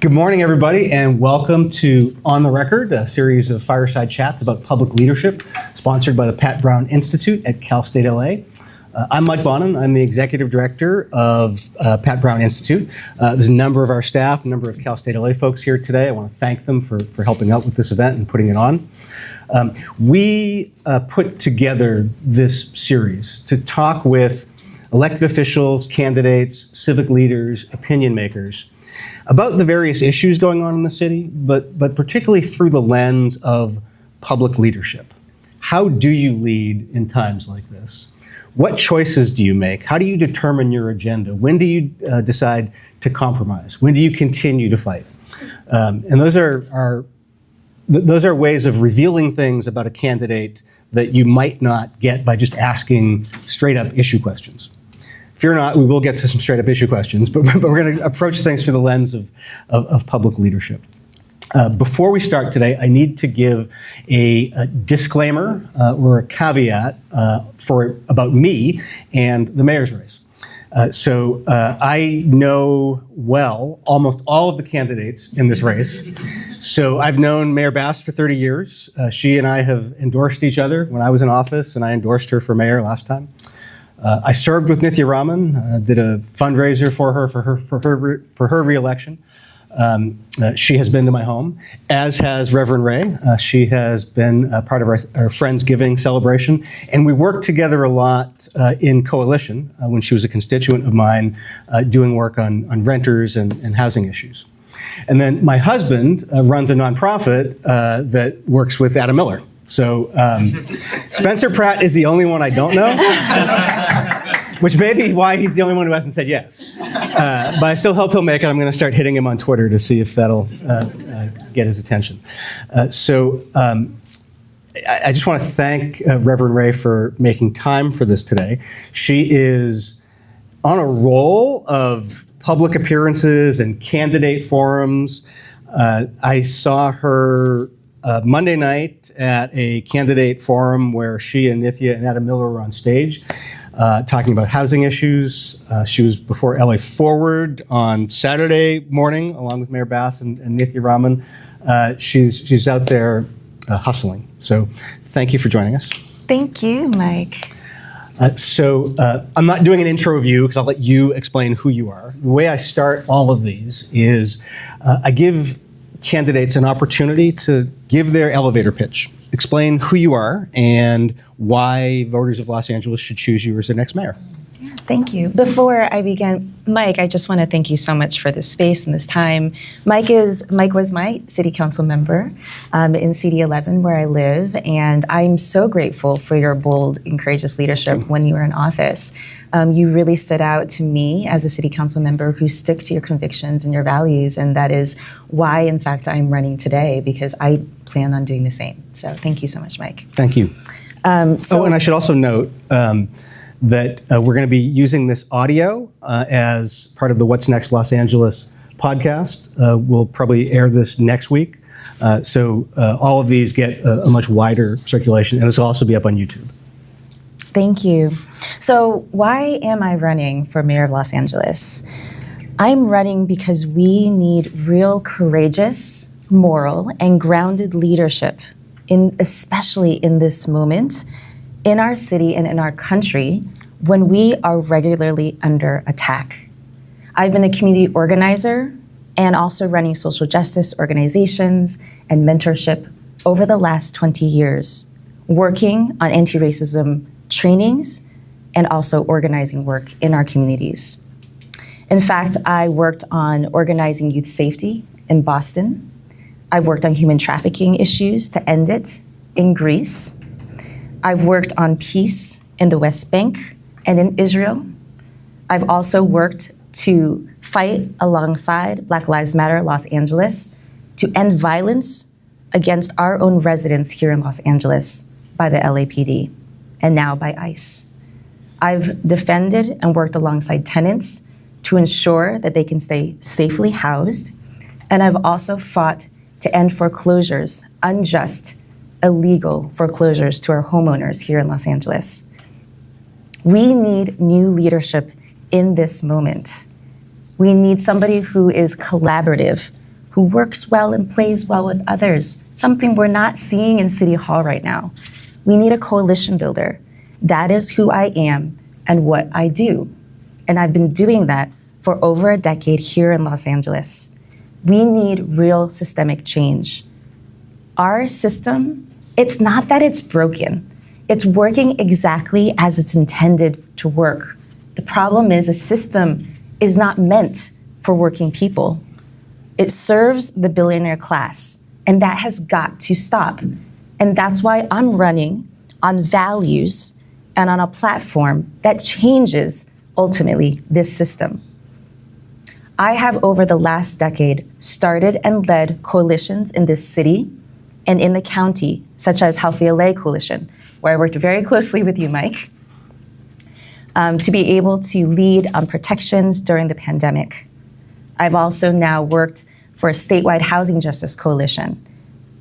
Good morning, everybody, and welcome to On the Record, a series of fireside chats about public leadership, sponsored by the Pat Brown Institute at Cal State LA. I'm Mike Bonin. I'm the executive director of Pat Brown Institute. There's a number of our staff, a number of Cal State LA folks here today. I want to thank them for helping out with this event and putting it on. We put together this series to talk with elected officials, candidates, civic leaders, opinion makers about the various issues going on in the city, but particularly through the lens of public leadership. How do you lead in times like this? What choices do you make? How do you determine your agenda? When do you decide to compromise? When do you continue to fight? And those are ways of revealing things about a candidate that you might not get by just asking straight up issue questions. Fear not, we will get to some straight up issue questions, but we're going to approach things through the lens of public leadership. Before we start today, I need to give a disclaimer or a caveat about me and the mayor's race. So I know well almost all of the candidates in this race. So I've known Mayor Bass for 30 years. She and I have endorsed each other when I was in office, and I endorsed her for mayor last time. I served with Nithya Raman, did a fundraiser for her reelection. She has been to my home, as has Reverend Rae. She has been part of our Friendsgiving celebration, and we worked together a lot in coalition when she was a constituent of mine, doing work on renters and housing issues. And then my husband runs a nonprofit that works with Adam Miller. So Spencer Pratt is the only one I don't know, which may be why he's the only one who hasn't said yes. But I still hope he'll make it. I'm going to start hitting him on Twitter to see if that'll get his attention. I just want to thank Reverend Rae for making time for this today. She is on a roll of public appearances and candidate forums. I saw her Monday night at a candidate forum where she and Nithya and Adam Miller were on stage talking about housing issues. She was before LA Forward on Saturday morning along with Mayor Bass and Nithya Raman. She's out there hustling. So thank you for joining us. Thank you, Mike. So I'm not doing an intro of you because I'll let you explain who you are. The way I start all of these is I give candidates an opportunity to give their elevator pitch, explain who you are and why voters of Los Angeles should choose you as their next mayor. Thank you. Before I begin, Mike, I just want to thank you so much for this space and this time. Mike was my city council member in CD 11 where I live, and I'm so grateful for your bold and courageous leadership when you were in office. You really stood out to me as a city council member who stick to your convictions and your values, and that is why, in fact, I'm running today, because I plan on doing the same. So thank you so much, Mike. Thank you. And I should also note that we're going to be using this audio as part of the What's Next Los Angeles podcast. We'll probably air this next week. So all of these get a much wider circulation, and this will also be up on YouTube. Thank you. So why am I running for mayor of Los Angeles? I'm running because we need real courageous, moral, and grounded leadership, especially in this moment, in our city and in our country, when we are regularly under attack. I've been a community organizer and also running social justice organizations and mentorship over the last 20 years, working on anti-racism trainings and also organizing work in our communities. In fact, I worked on organizing youth safety in Boston. I've worked on human trafficking issues to end it in Greece. I've worked on peace in the West Bank and in Israel. I've also worked to fight alongside Black Lives Matter Los Angeles to end violence against our own residents here in Los Angeles by the LAPD and now by ICE. I've defended and worked alongside tenants to ensure that they can stay safely housed. And I've also fought to end foreclosures, unjust, illegal foreclosures to our homeowners here in Los Angeles. We need new leadership in this moment. We need somebody who is collaborative, who works well and plays well with others, something we're not seeing in City Hall right now. We need a coalition builder. That is who I am and what I do. And I've been doing that for over a decade here in Los Angeles. We need real systemic change. Our system, it's not that it's broken. It's working exactly as it's intended to work. The problem is a system is not meant for working people. It serves the billionaire class, and that has got to stop. And that's why I'm running on values and on a platform that changes, ultimately, this system. I have, over the last decade, started and led coalitions in this city and in the county, such as Healthy LA Coalition, where I worked very closely with you, Mike, to be able to lead on protections during the pandemic. I've also now worked for a statewide housing justice coalition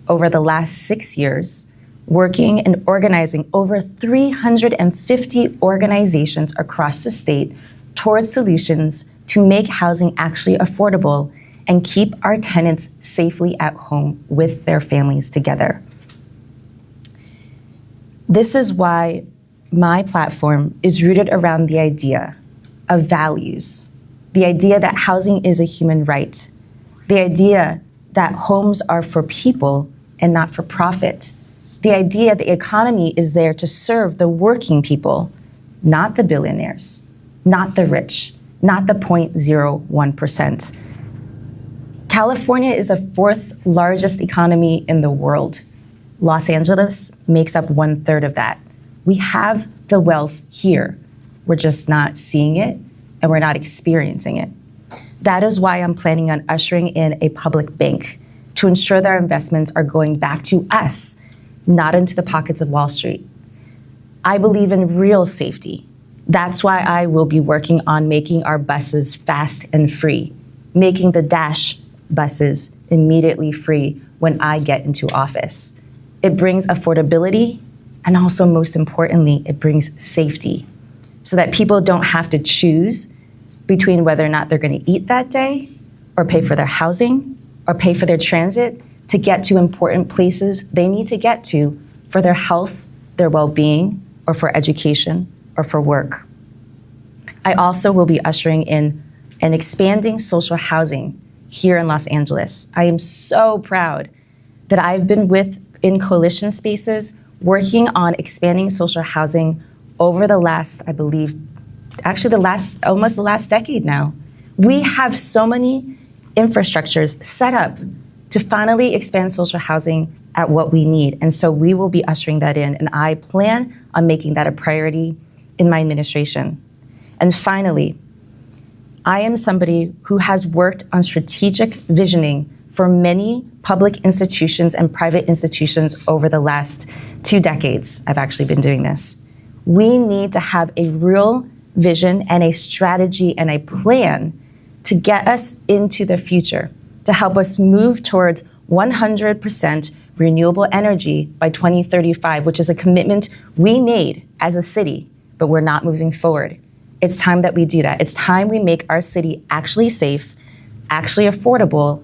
over the last 6 years, working and organizing over 350 organizations across the state towards solutions to make housing actually affordable and keep our tenants safely at home with their families together. This is why my platform is rooted around the idea of values, the idea that housing is a human right, the idea that homes are for people and not for profit, the idea the economy is there to serve the working people, not the billionaires, not the rich, not the 0.01%. California is the fourth largest economy in the world. Los Angeles makes up 1/3 of that. We have the wealth here. We're just not seeing it and we're not experiencing it. That is why I'm planning on ushering in a public bank to ensure that our investments are going back to us, not into the pockets of Wall Street. I believe in real safety. That's why I will be working on making our buses fast and free, making the Dash buses immediately free when I get into office. It brings affordability, and also, most importantly, it brings safety so that people don't have to choose between whether or not they're going to eat that day or pay for their housing or pay for their transit to get to important places they need to get to for their health, their well-being, or for education or for work. I also will be ushering in an expanding social housing here in Los Angeles. I am so proud that I've been in coalition spaces working on expanding social housing over the last, I believe, actually almost the last decade now. We have so many infrastructures set up to finally expand social housing at what we need. And so we will be ushering that in, and I plan on making that a priority in my administration. And finally, I am somebody who has worked on strategic visioning for many public institutions and private institutions over the last 2 decades. I've actually been doing this. We need to have a real vision and a strategy and a plan to get us into the future, to help us move towards 100% renewable energy by 2035, which is a commitment we made as a city, but we're not moving forward. It's time that we do that. It's time we make our city actually safe, actually affordable,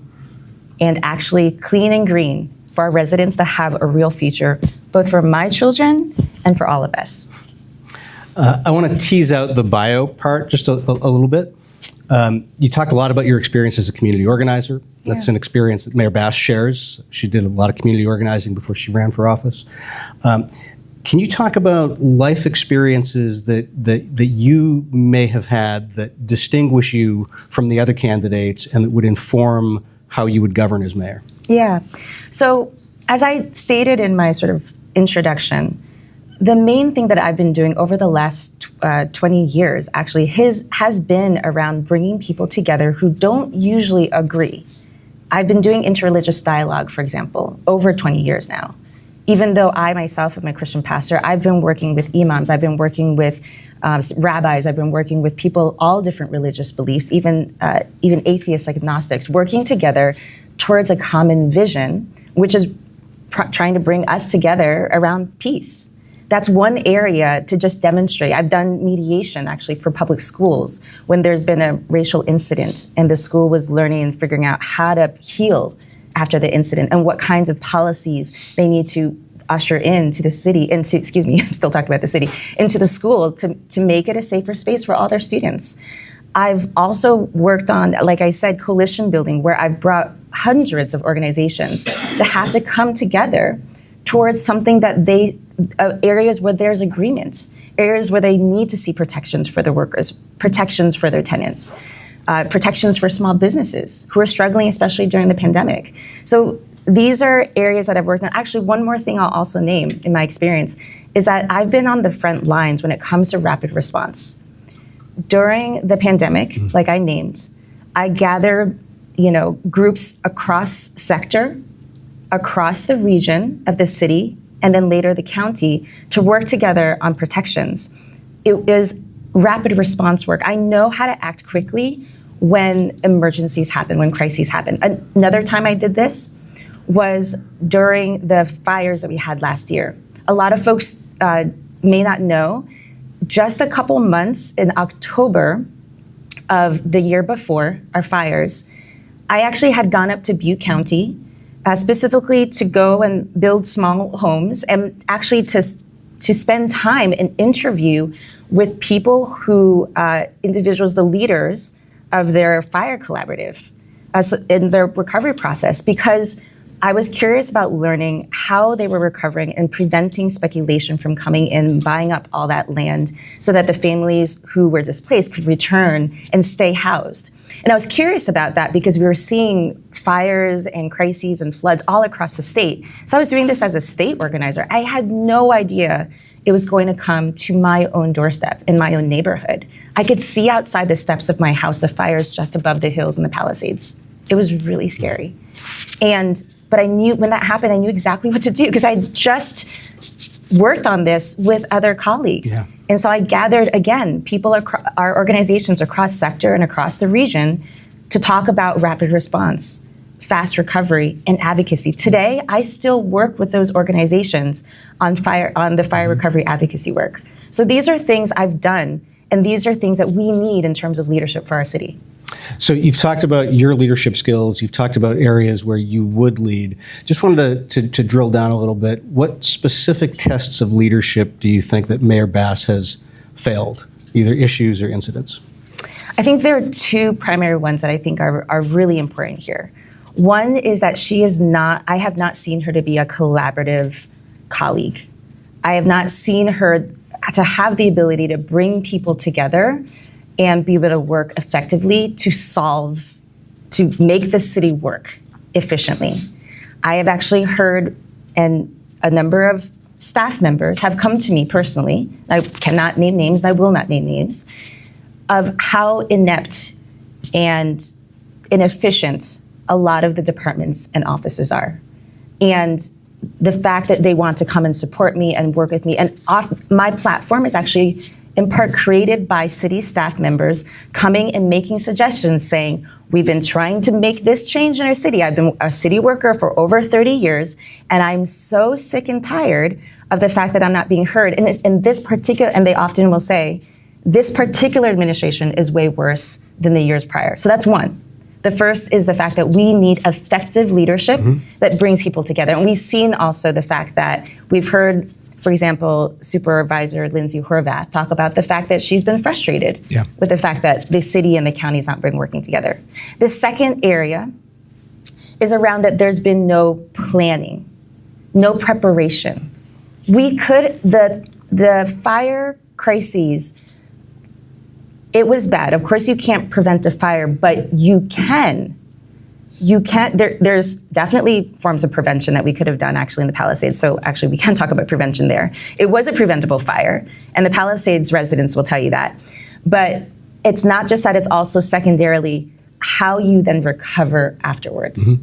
and actually clean and green for our residents to have a real future, both for my children and for all of us. I want to tease out the bio part just a little bit. You talked a lot about your experience as a community organizer. That's an experience that Mayor Bass shares. She did a lot of community organizing before she ran for office. Can you talk about life experiences that you may have had that distinguish you from the other candidates and that would inform how you would govern as mayor? Yeah. So as I stated in my sort of introduction, the main thing that I've been doing over the last 20 years actually has been around bringing people together who don't usually agree. I've been doing interreligious dialogue, for example, over 20 years now. Even though I myself am a Christian pastor, I've been working with imams, I've been working with rabbis, I've been working with people, all different religious beliefs, even atheists, agnostics, working together towards a common vision, which is trying to bring us together around peace. That's one area to just demonstrate. I've done mediation actually for public schools when there's been a racial incident and the school was learning and figuring out how to heal after the incident and what kinds of policies they need to usher into the city, I'm still talking about the city, into the school to make it a safer space for all their students. I've also worked on, like I said, coalition building, where I've brought hundreds of organizations to have to come together towards something that areas where there's agreement, areas where they need to see protections for their workers, protections for their tenants, protections for small businesses who are struggling, especially during the pandemic. So these are areas that I've worked on. Actually, one more thing I'll also name in my experience is that I've been on the front lines when it comes to rapid response. During the pandemic, like I named, I gathered, groups across sector, across the region of the city, and then later the county to work together on protections. It is rapid response work. I know how to act quickly when emergencies happen, when crises happen. Another time I did this was during the fires that we had last year. A lot of folks may not know, just a couple months in October of the year before our fires, I actually had gone up to Butte County specifically to go and build small homes and actually to spend time and interview with people who, individuals, the leaders of their fire collaborative in their recovery process, because I was curious about learning how they were recovering and preventing speculation from coming in, buying up all that land so that the families who were displaced could return and stay housed. And I was curious about that because we were seeing fires and crises and floods all across the state. So I was doing this as a state organizer. I had no idea it was going to come to my own doorstep in my own neighborhood. I could see outside the steps of my house the fires just above the hills and the Palisades. It was really scary. But I knew when that happened, I knew exactly what to do because I just worked on this with other colleagues. Yeah. And so I gathered, again, our organizations across sector and across the region to talk about rapid response, fast recovery, and advocacy. Today, I still work with those organizations on the fire recovery advocacy work. So these are things I've done, and these are things that we need in terms of leadership for our city. So you've talked about your leadership skills. You've talked about areas where you would lead. Just wanted to drill down a little bit. What specific tests of leadership do you think that Mayor Bass has failed, either issues or incidents? I think there are two primary ones that I think are really important here. One is that I have not seen her to be a collaborative colleague. I have not seen her to have the ability to bring people together and be able to work effectively to make the city work efficiently. I have actually heard, and a number of staff members have come to me personally, I cannot name names and I will not name names, of how inept and inefficient a lot of the departments and offices are. And the fact that they want to come and support me and work with me, and my platform is actually in part created by city staff members coming and making suggestions saying, we've been trying to make this change in our city. I've been a city worker for over 30 years, and I'm so sick and tired of the fact that I'm not being heard. And this particular, and they often will say, this particular administration is way worse than the years prior. So that's one. The first is the fact that we need effective leadership that brings people together. And we've seen also the fact that we've heard, for example, Supervisor Lindsay Horvath talk about the fact that she's been frustrated with the fact that the city and the county has not been working together. The second area is around that there's been no planning, no preparation. The fire crises, it was bad. Of course, you can't prevent a fire, but you can. There's definitely forms of prevention that we could have done actually in the Palisades. So actually we can talk about prevention there. It was a preventable fire, and the Palisades residents will tell you that. But it's not just that, it's also secondarily how you then recover afterwards.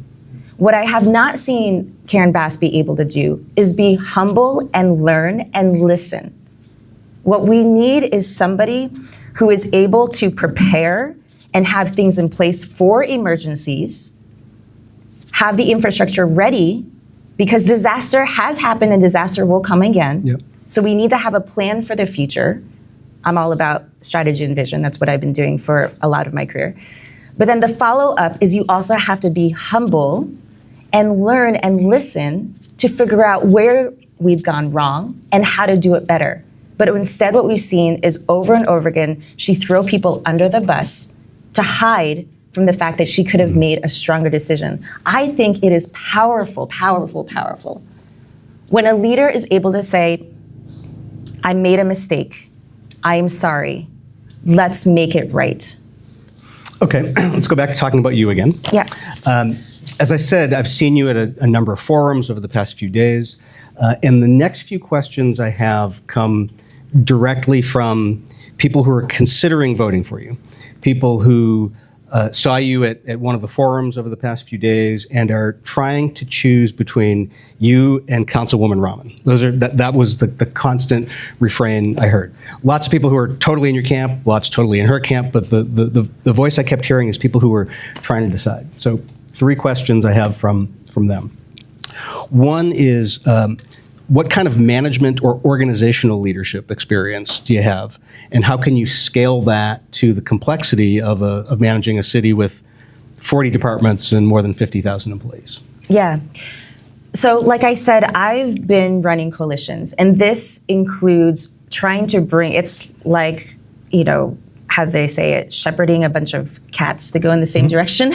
What I have not seen Karen Bass be able to do is be humble and learn and listen. What we need is somebody who is able to prepare and have things in place for emergencies, have the infrastructure ready, because disaster has happened and disaster will come again. So we need to have a plan for the future. I'm all about strategy and vision. That's what I've been doing for a lot of my career. But then the follow-up is you also have to be humble and learn and listen to figure out where we've gone wrong and how to do it better. But instead what we've seen is over and over again, she throw people under the bus to hide from the fact that she could have made a stronger decision. I think it is powerful, powerful, powerful. When a leader is able to say, I made a mistake, I am sorry, let's make it right. Okay, let's go back to talking about you again. Yeah. As I said, I've seen you at a number of forums over the past few days, and the next few questions I have come directly from people who are considering voting for you, people who saw you at one of the forums over the past few days and are trying to choose between you and Councilwoman Rahman. That was the constant refrain I heard. Lots of people who are totally in your camp, lots totally in her camp, but the voice I kept hearing is people who were trying to decide. So 3 questions I have from them. One is, what kind of management or organizational leadership experience do you have? And how can you scale that to the complexity of managing a city with 40 departments and more than 50,000 employees? Yeah. So like I said, I've been running coalitions, and this includes trying to bring, it's like, how they say it, shepherding a bunch of cats to go in the same direction.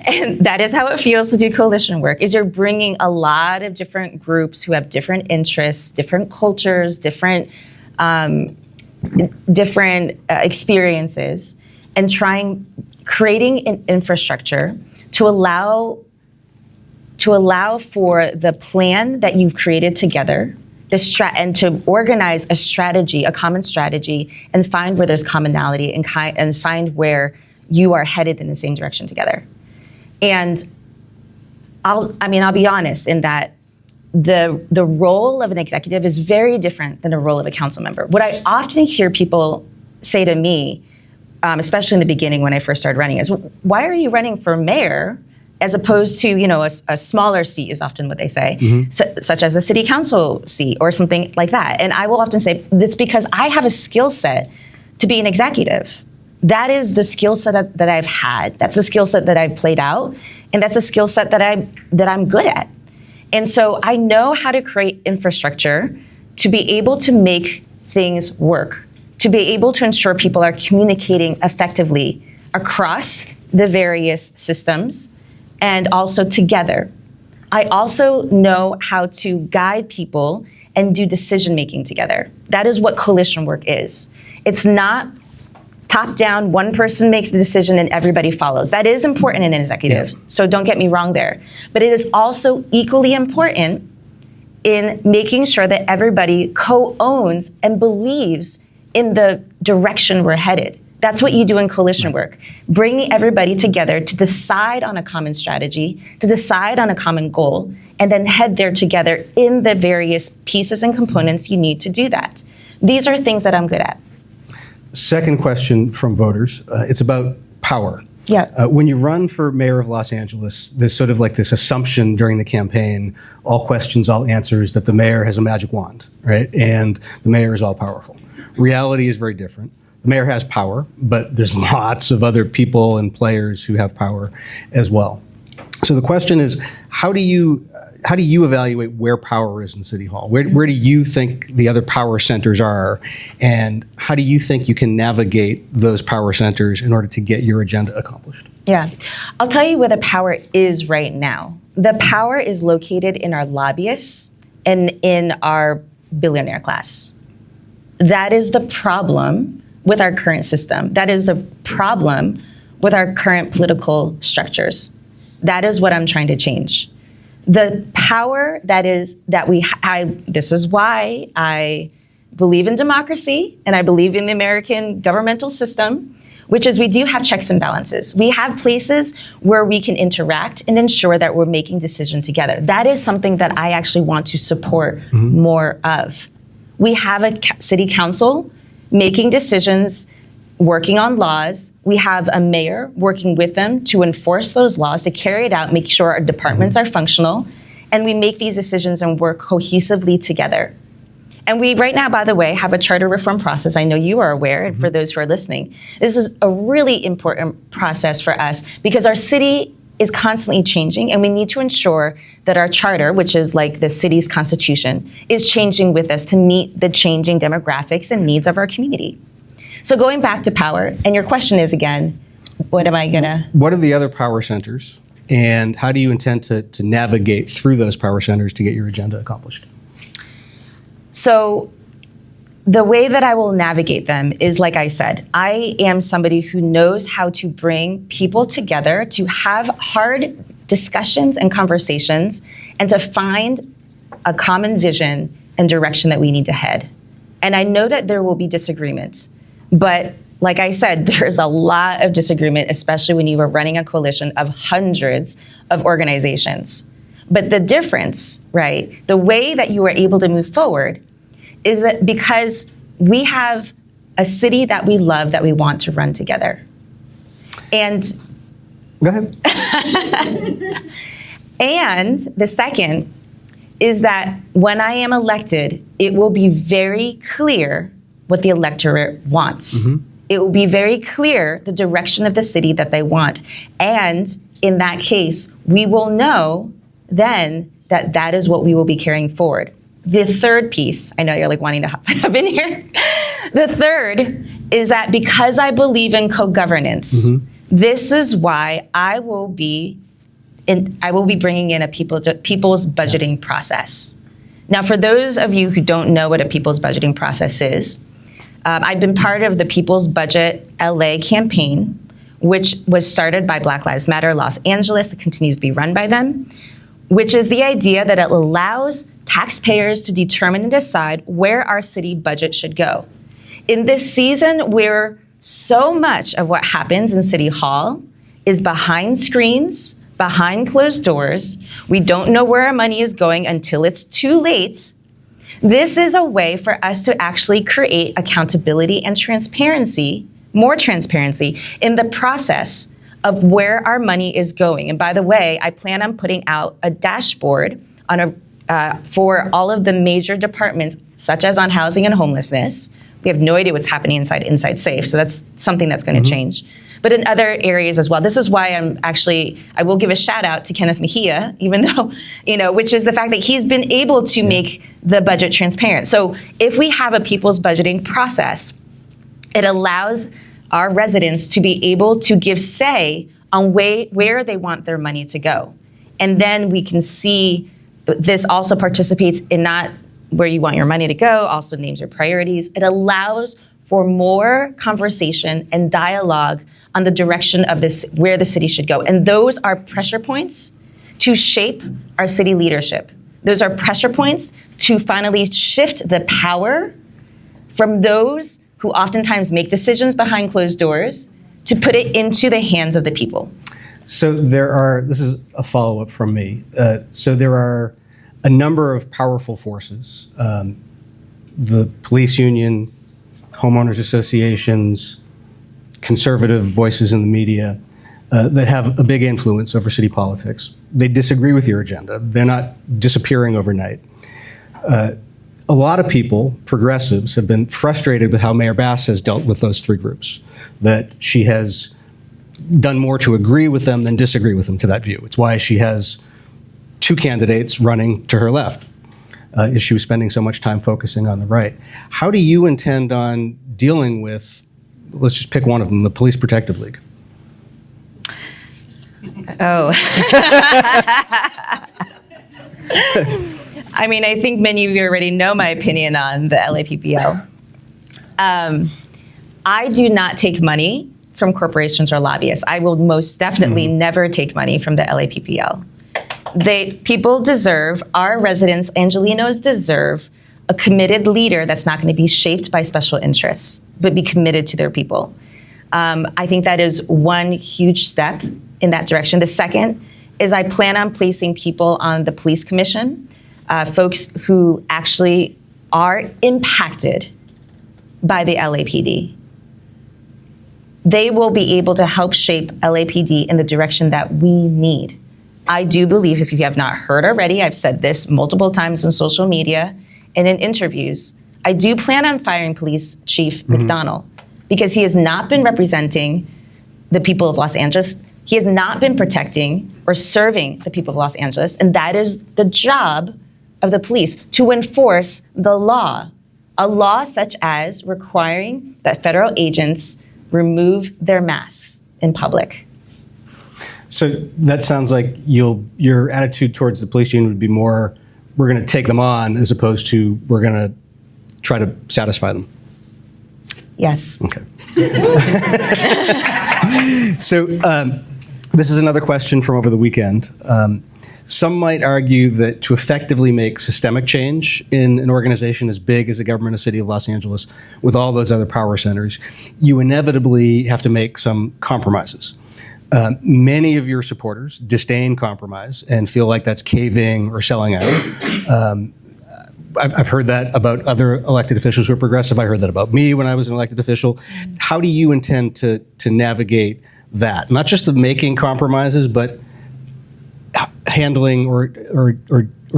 And that is how it feels to do coalition work, is you're bringing a lot of different groups who have different interests, different cultures, different experiences, and creating an infrastructure to allow for the plan that you've created together, and to organize a strategy, a common strategy, and find where there's commonality and find where you are headed in the same direction together. And I'll be honest in that the role of an executive is very different than the role of a council member. What I often hear people say to me, especially in the beginning when I first started running, is, why are you running for mayor as opposed to, a smaller seat is often what they say, such as a city council seat or something like that. And I will often say, it's because I have a skill set to be an executive. That is the skill set that I've had. That's the skill set that I've played out. And that's a skill set that I'm good at. And so I know how to create infrastructure to be able to make things work, to be able to ensure people are communicating effectively across the various systems and also together. I also know how to guide people and do decision-making together. That is what coalition work is. It's not top-down, one person makes the decision and everybody follows. That is important in an executive, so don't get me wrong there. But it is also equally important in making sure that everybody co-owns and believes in the direction we're headed. That's what you do in coalition work, bringing everybody together to decide on a common strategy, to decide on a common goal, and then head there together in the various pieces and components you need to do that. These are things that I'm good at. Second question from voters, it's about power. Yeah. When you run for mayor of Los Angeles, there's sort of like this assumption during the campaign, all questions, all answers, that the mayor has a magic wand, right? And the mayor is all powerful. Reality is very different. The mayor has power, but there's lots of other people and players who have power as well. So the question is, how do you evaluate where power is in City Hall? Where do you think the other power centers are? And how do you think you can navigate those power centers in order to get your agenda accomplished? Yeah, I'll tell you where the power is right now. The power is located in our lobbyists and in our billionaire class. That is the problem with our current system. That is the problem with our current political structures. That is what I'm trying to change. The power this is why I believe in democracy and I believe in the American governmental system, which is we do have checks and balances. We have places where we can interact and ensure that we're making decisions together. That is something that I actually want to support more of. We have a city council making decisions, working on laws. We have a mayor working with them to enforce those laws, to carry it out, make sure our departments are functional. and we make these decisions and work cohesively together. And we right now, by the way, have a charter reform process. I know you are aware, and for those who are listening, this is a really important process for us because our city is constantly changing, and we need to ensure that our charter, which is like the city's constitution, is changing with us to meet the changing demographics and needs of our community. So going back to power, and your question is again, what am I gonna? What are the other power centers, and how do you intend to navigate through those power centers to get your agenda accomplished? So the way that I will navigate them is, like I said, I am somebody who knows how to bring people together to have hard discussions and conversations and to find a common vision and direction that we need to head. And I know that there will be disagreements, but like I said, there's a lot of disagreement, especially when you are running a coalition of hundreds of organizations. But the difference, right, the way that you are able to move forward is that because we have a city that we love, that we want to run together. And go ahead. And the second is that when I am elected, it will be very clear what the electorate wants. It will be very clear the direction of the city that they want. And in that case, we will know then that that is what we will be carrying forward. The third piece, I know you're like wanting to hop in here. The third is that because I believe in co-governance, this is why I will be bringing in a people's budgeting process. Now, for those of you who don't know what a people's budgeting process is, I've been part of the People's Budget LA campaign, which was started by Black Lives Matter Los Angeles. It continues to be run by them, which is the idea that it allows taxpayers to determine and decide where our city budget should go. In this season where so much of what happens in City Hall is behind screens, behind closed doors, we don't know where our money is going until it's too late. This is a way for us to actually create accountability and transparency, more transparency in the process of where our money is going. And by the way, I plan on putting out a dashboard for all of the major departments, such as on housing and homelessness. We have no idea what's happening inside Safe, so that's something that's going to change. But in other areas as well. This is why I will give a shout out to Kenneth Mejia, even though, which is the fact that he's been able to make the budget transparent. So if we have a people's budgeting process, it allows our residents to be able to give say on where they want their money to go. And then we can see this also participates in not where you want your money to go, also names your priorities. It allows for more conversation and dialogue on the direction of this, where the city should go. And those are pressure points to shape our city leadership. Those are pressure points to finally shift the power from those who oftentimes make decisions behind closed doors to put it into the hands of the people. So this is a follow-up from me. So there are a number of powerful forces, the police union, homeowners associations, conservative voices in the media that have a big influence over city politics. They disagree with your agenda. They're not disappearing overnight. A lot of people, progressives, have been frustrated with how Mayor Bass has dealt with those three groups, that she has done more to agree with them than disagree with them to that view. It's why she has two candidates running to her left, is she was spending so much time focusing on the right. How do you intend on dealing with, let's just pick one of them, the Police Protective League? Oh. I mean, I think many of you already know my opinion on the LAPPL. I do not take money from corporations or lobbyists. I will most definitely never take money from the LAPPL. People deserve, our residents, Angelenos deserve a committed leader that's not going to be shaped by special interests, but be committed to their people. I think that is one huge step in that direction. The second is I plan on placing people on the police commission, folks who actually are impacted by the LAPD. They will be able to help shape LAPD in the direction that we need. I do believe, if you have not heard already, I've said this multiple times on social media and in interviews, I do plan on firing Police Chief McDonnell because he has not been representing the people of Los Angeles. He has not been protecting or serving the people of Los Angeles, and that is the job of the police, to enforce the law. A law such as requiring that federal agents remove their masks in public. So that sounds like your attitude towards the police union would be more, we're going to take them on, as opposed to we're going to try to satisfy them. Yes. Okay. So this is another question from over the weekend. Some might argue that to effectively make systemic change in an organization as big as the government of the city of Los Angeles, with all those other power centers, you inevitably have to make some compromises. Many of your supporters disdain compromise and feel like that's caving or selling out. I've heard that about other elected officials who are progressive. I heard that about me when I was an elected official. How do you intend to navigate that? Not just the making compromises, but handling or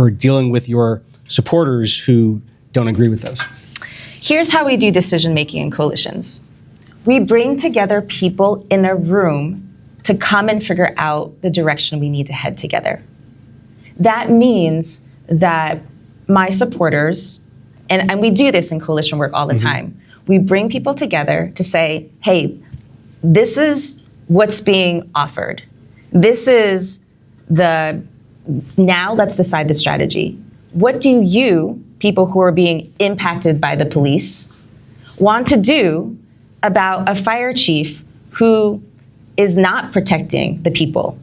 dealing with your supporters who don't agree with those? Here's how we do decision-making in coalitions. We bring together people in a room to come and figure out the direction we need to head together. That means that my supporters, and we do this in coalition work all the time, we bring people together to say, hey, this is what's being offered. This is now let's decide the strategy. What do you, people who are being impacted by the police, want to do about a fire chief who is not protecting the people?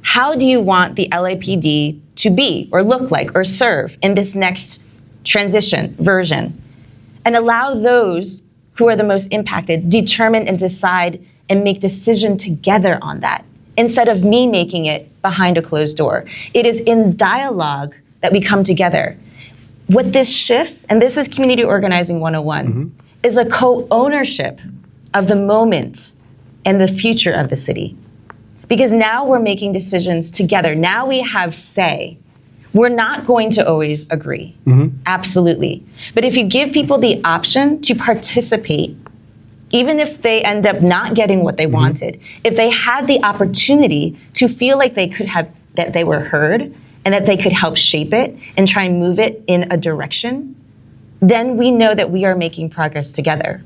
How do you want the LAPD to be or look like or serve in this next transition version? And allow those who are the most impacted determine and decide and make decision together on that, instead of me making it behind a closed door. It is in dialogue that we come together. What this shifts, and this is Community Organizing 101, is a co-ownership of the moment and the future of the city. Because now we're making decisions together. Now we have say. We're not going to always agree, absolutely. But if you give people the option to participate, even if they end up not getting what they wanted, if they had the opportunity to feel like they could have, that they were heard and that they could help shape it and try and move it in a direction, then we know that we are making progress together.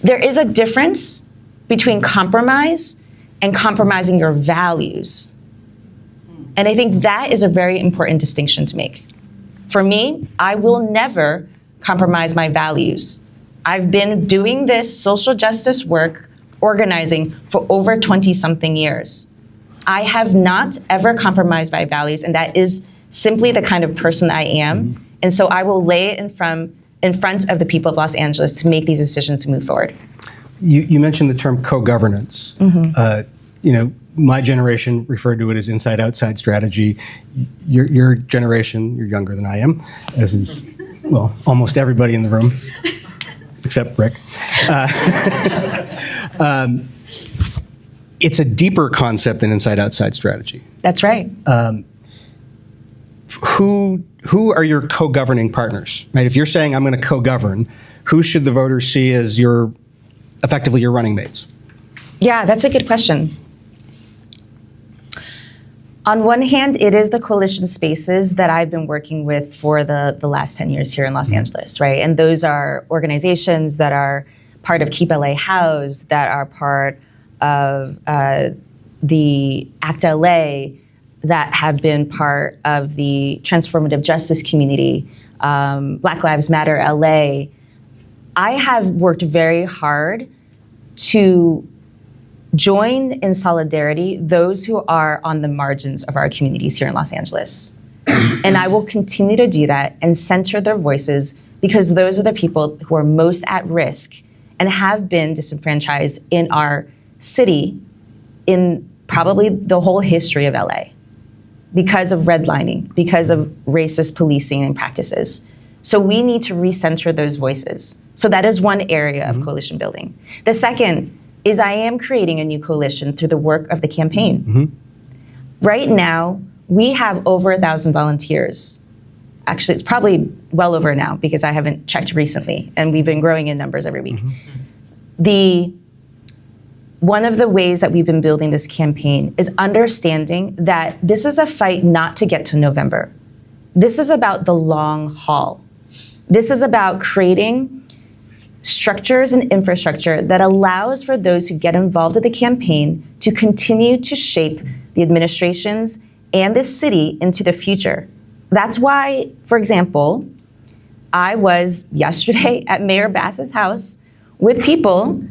There is a difference between compromise and compromising your values. And I think that is a very important distinction to make. For me, I will never compromise my values. I've been doing this social justice work, organizing, for over 20-something years. I have not ever compromised my values, and that is simply the kind of person I am. And so I will lay it in front of the people of Los Angeles to make these decisions to move forward. You mentioned the term co-governance. My generation referred to it as inside-outside strategy. Your generation, you're younger than I am, as is, well, almost everybody in the room, except Rick. It's a deeper concept than inside-outside strategy. That's right. Who are your co-governing partners? Right? If you're saying I'm going to co-govern, who should the voters see as effectively your running mates? Yeah, that's a good question. On one hand, it is the coalition spaces that I've been working with for the last 10 years here in Los Angeles, right? And those are organizations that are part of Keep LA Housed, that are part of the Act LA, that have been part of the transformative justice community, Black Lives Matter LA. I have worked very hard to join in solidarity those who are on the margins of our communities here in Los Angeles. And I will continue to do that and center their voices, because those are the people who are most at risk and have been disenfranchised in our city in probably the whole history of LA, because of redlining, because of racist policing and practices. So we need to recenter those voices. So that is one area of coalition building. The second is I am creating a new coalition through the work of the campaign. Right now, we have over 1,000 volunteers. Actually, it's probably well over now because I haven't checked recently, and we've been growing in numbers every week. One of the ways that we've been building this campaign is understanding that this is a fight not to get to November. This is about the long haul. This is about creating structures and infrastructure that allows for those who get involved in the campaign to continue to shape the administrations and this city into the future. That's why, for example, I was yesterday at Mayor Bass's house with people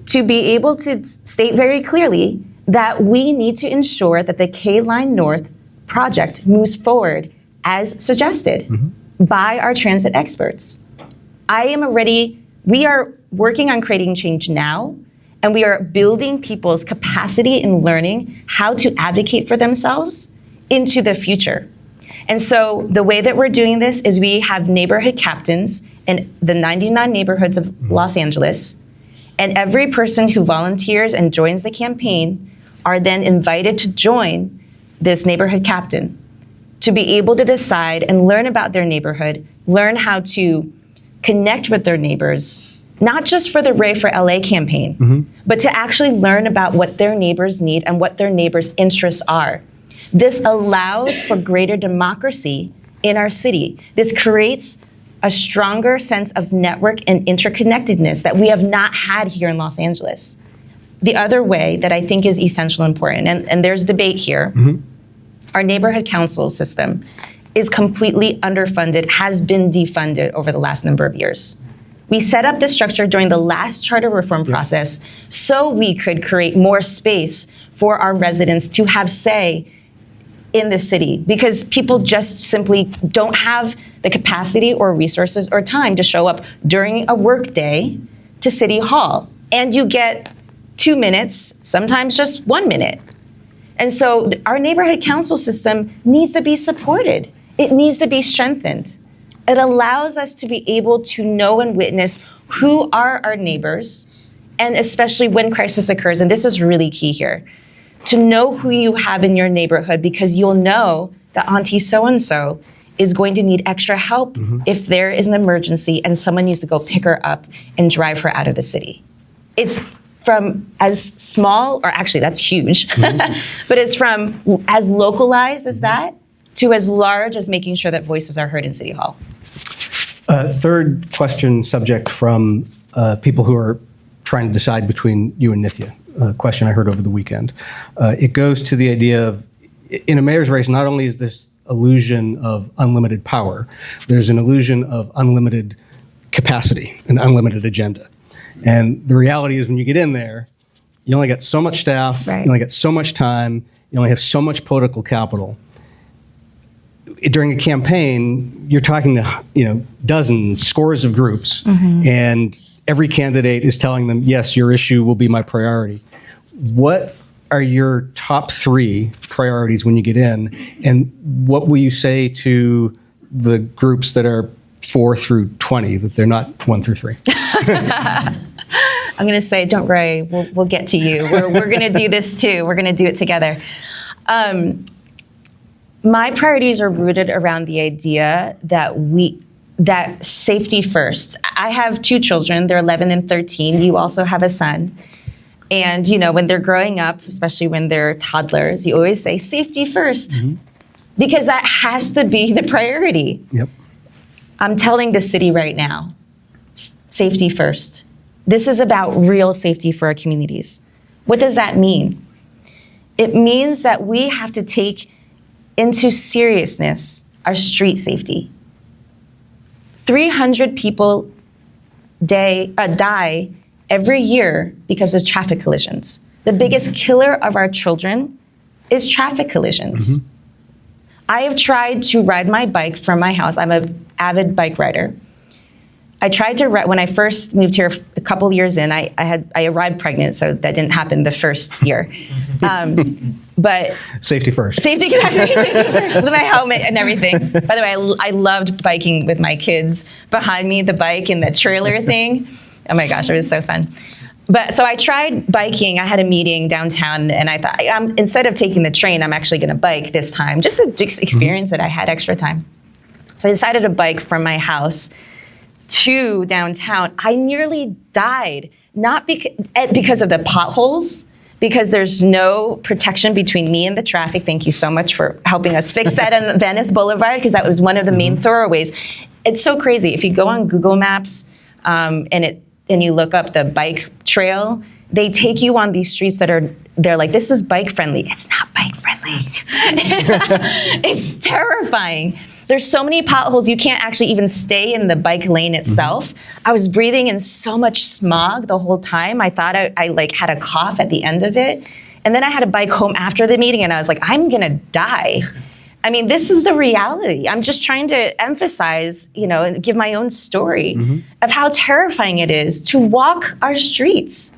to be able to state very clearly that we need to ensure that the K Line North project moves forward as suggested by our transit experts. We are working on creating change now, and we are building people's capacity in learning how to advocate for themselves into the future. And so the way that we're doing this is we have neighborhood captains in the 99 neighborhoods of Los Angeles, and every person who volunteers and joins the campaign are then invited to join this neighborhood captain to be able to decide and learn about their neighborhood, learn how to connect with their neighbors, not just for the Rae for LA campaign, but to actually learn about what their neighbors need and what their neighbors' interests are. This allows for greater democracy in our city. This creates a stronger sense of network and interconnectedness that we have not had here in Los Angeles. The other way that I think is essential and important, and there's debate here, our neighborhood council system is completely underfunded, has been defunded over the last number of years. We set up this structure during the last charter reform process so we could create more space for our residents to have say in the city, because people just simply don't have the capacity or resources or time to show up during a work day to City Hall. And you get 2 minutes, sometimes just 1 minute. And so our neighborhood council system needs to be supported. It needs to be strengthened. It allows us to be able to know and witness who are our neighbors, and especially when crisis occurs, and this is really key here, to know who you have in your neighborhood, because you'll know that Auntie so-and-so is going to need extra help if there is an emergency and someone needs to go pick her up and drive her out of the city. It's from as small, or actually that's huge, but it's from as localized as that to as large as making sure that voices are heard in City Hall. Third question subject from people who are trying to decide between you and Nithya. A question I heard over the weekend. It goes to the idea of, in a mayor's race, not only is this illusion of unlimited power, there's an illusion of unlimited capacity, an unlimited agenda. And the reality is when you get in there, you only get so much staff, you only get so much time, you only have so much political capital. During a campaign, you're talking to dozens, scores of groups, and every candidate is telling them, yes, your issue will be my priority. What are your top 3 priorities when you get in? And what will you say to the groups that are 4 through 20, that they're not 1 through 3? I'm going to say, don't worry, we'll get to you. We're going to do this too. We're going to do it together. My priorities are rooted around the idea that safety first. I have 2 children, they're 11 and 13. You also have a son. And when they're growing up, especially when they're toddlers, you always say safety first, because that has to be the priority. Yep. I'm telling the city right now, safety first. This is about real safety for our communities. What does that mean? It means that we have to take into seriousness our street safety. 300 people die every year because of traffic collisions. The biggest killer of our children is traffic collisions. I have tried to ride my bike from my house. I'm an avid bike rider. I tried to ride, when I first moved here a couple years in, I arrived pregnant, so that didn't happen the first year. But safety first. Safety first, with my helmet and everything. By the way, I loved biking with my kids behind me, the bike and the trailer thing. Oh my gosh, it was so fun. But so I tried biking. I had a meeting downtown, and I thought, instead of taking the train, I'm actually going to bike this time, just to experience it. I had extra time. So I decided to bike from my house to downtown. I nearly died, not because of the potholes, because there's no protection between me and the traffic. Thank you so much for helping us fix that on Venice Boulevard, because that was one of the main thoroughways. It's so crazy. If you go on Google Maps and you look up the bike trail, they take you on these streets they're like, this is bike friendly. It's not bike friendly. It's terrifying. There's so many potholes, you can't actually even stay in the bike lane itself. I was breathing in so much smog the whole time. I thought I like had a cough at the end of it. And then I had to bike home after the meeting, and I was like, I'm gonna die. I mean, this is the reality. I'm just trying to emphasize, and give my own story of how terrifying it is to walk our streets.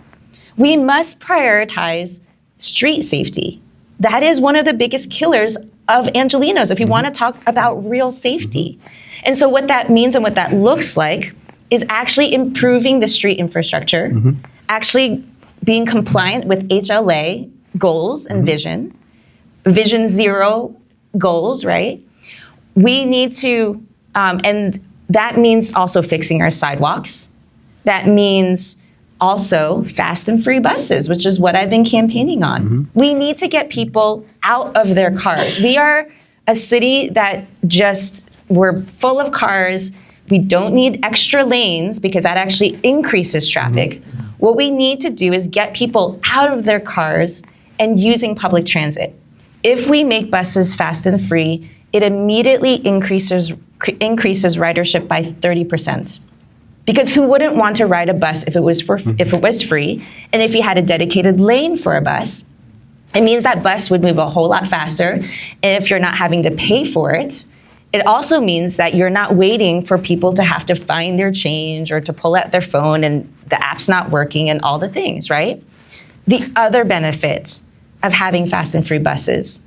We must prioritize street safety. That is one of the biggest killers of Angelenos, if you want to talk about real safety. And so what that means and what that looks like is actually improving the street infrastructure, actually being compliant with HLA goals and Vision Zero goals, right? We need to, and that means also fixing our sidewalks. That means also fast and free buses, which is what I've been campaigning on. We need to get people out of their cars. We are a city that we're full of cars. We don't need extra lanes because that actually increases traffic. What we need to do is get people out of their cars and using public transit. If we make buses fast and free, it immediately increases ridership by 30%. Because who wouldn't want to ride a bus if it was free? And if you had a dedicated lane for a bus, it means that bus would move a whole lot faster. And if you're not having to pay for it, it also means that you're not waiting for people to have to find their change or to pull out their phone and the app's not working and all the things, right? The other benefit of having fast and free buses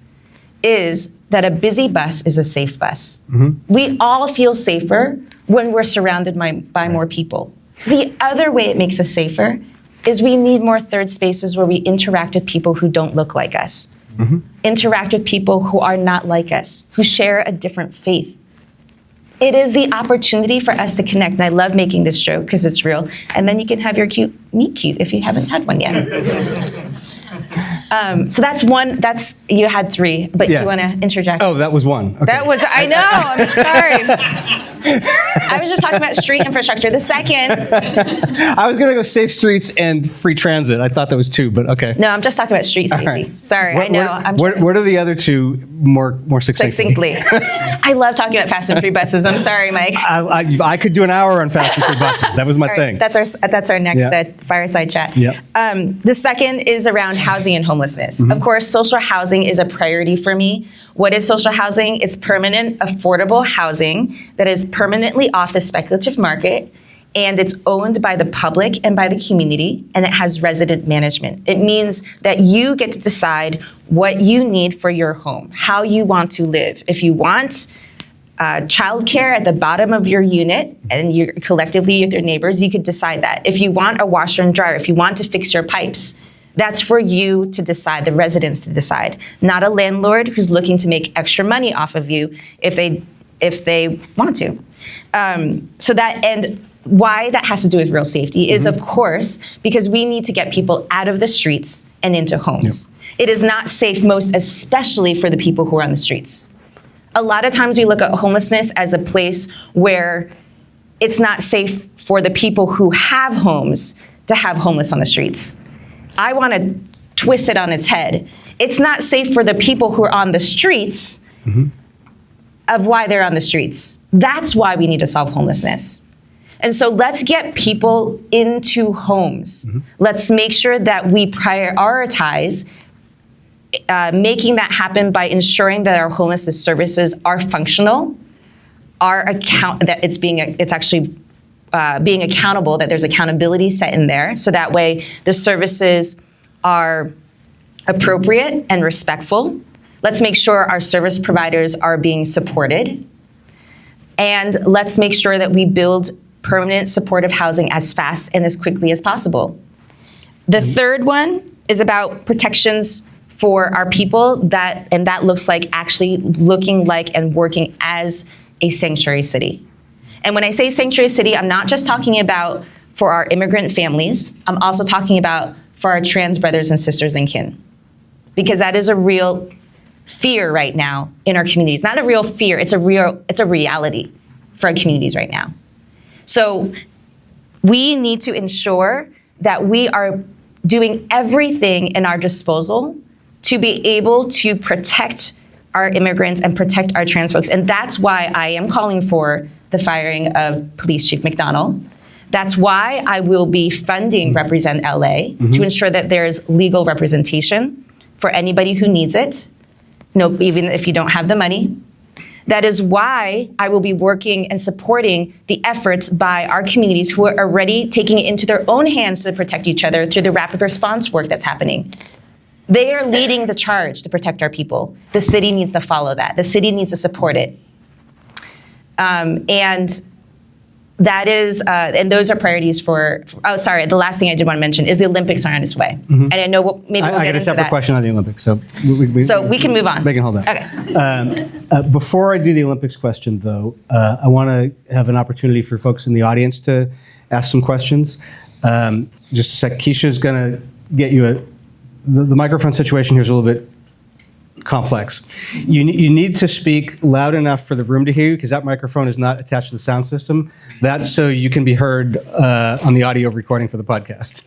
is that a busy bus is a safe bus. We all feel safer when we're surrounded by more people. The other way it makes us safer is we need more third spaces where we interact with people who don't look like us, interact with people who are not like us, who share a different faith. It is the opportunity for us to connect, and I love making this joke because it's real, and then you can have your meet cute if you haven't had one yet. So that's one, you had three, but do you want to interject? Oh, that was one. Okay. I know, I'm sorry. I was just talking about street infrastructure. The second. I was going to go safe streets and free transit. I thought that was two, but okay. No, I'm just talking about street safety. Right. Sorry, I know. What are the other two more succinctly? I love talking about fast and free buses. I'm sorry, Mike. I could do an hour on fast and free buses. That was my thing. That's our next fireside chat. The second is around housing and homelessness. Of course, social housing is a priority for me. What is social housing? It's permanent, affordable housing that is permanently off the speculative market, and it's owned by the public and by the community, and it has resident management. It means that you get to decide what you need for your home, how you want to live. If you want childcare at the bottom of your unit, and you're collectively with your neighbors, you could decide that. If you want a washer and dryer, if you want to fix your pipes, that's for you to decide, the residents to decide, not a landlord who's looking to make extra money off of you if they want to. So that, and why that has to do with real safety is, of course, because we need to get people out of the streets and into homes. It is not safe, especially for the people who are on the streets. A lot of times we look at homelessness as a place where it's not safe for the people who have homes to have homeless on the streets. I want to twist it on its head. It's not safe for the people who are on the streets of why they're on the streets. That's why we need to solve homelessness. And so let's get people into homes. Let's make sure that we prioritize making that happen by ensuring that our homelessness services are functional, that it's actually being accountable, that there's accountability set in there, so that way the services are appropriate and respectful. Let's make sure our service providers are being supported. And let's make sure that we build permanent supportive housing as fast and as quickly as possible. The third one is about protections for our people, and that looks like actually looking like and working as a sanctuary city. And when I say sanctuary city, I'm not just talking about for our immigrant families, I'm also talking about for our trans brothers and sisters and kin. Because that is a real fear right now in our communities. Not a real fear, it's a reality for our communities right now. So we need to ensure that we are doing everything in our disposal to be able to protect our immigrants and protect our trans folks. And that's why I am calling for the firing of Police Chief McDonald. That's why I will be funding Represent LA to ensure that there's legal representation for anybody who needs it, even if you don't have the money. That is why I will be working and supporting the efforts by our communities who are already taking it into their own hands to protect each other through the rapid response work that's happening. They are leading the charge to protect our people. The city needs to follow that. The city needs to support it. And that is, and those are priorities for, the last thing I did want to mention is the Olympics are on its way. And I know maybe we'll I get got a into separate that. question on the Olympics, so We can move on. We can hold that. Okay. Before I do the Olympics question, though, I want to have an opportunity for folks in the audience to ask some questions. Just a sec. Keisha's going to get you the microphone situation here is a little bit complex. You need to speak loud enough for the room to hear you because that microphone is not attached to the sound system. That's so you can be heard on the audio recording for the podcast.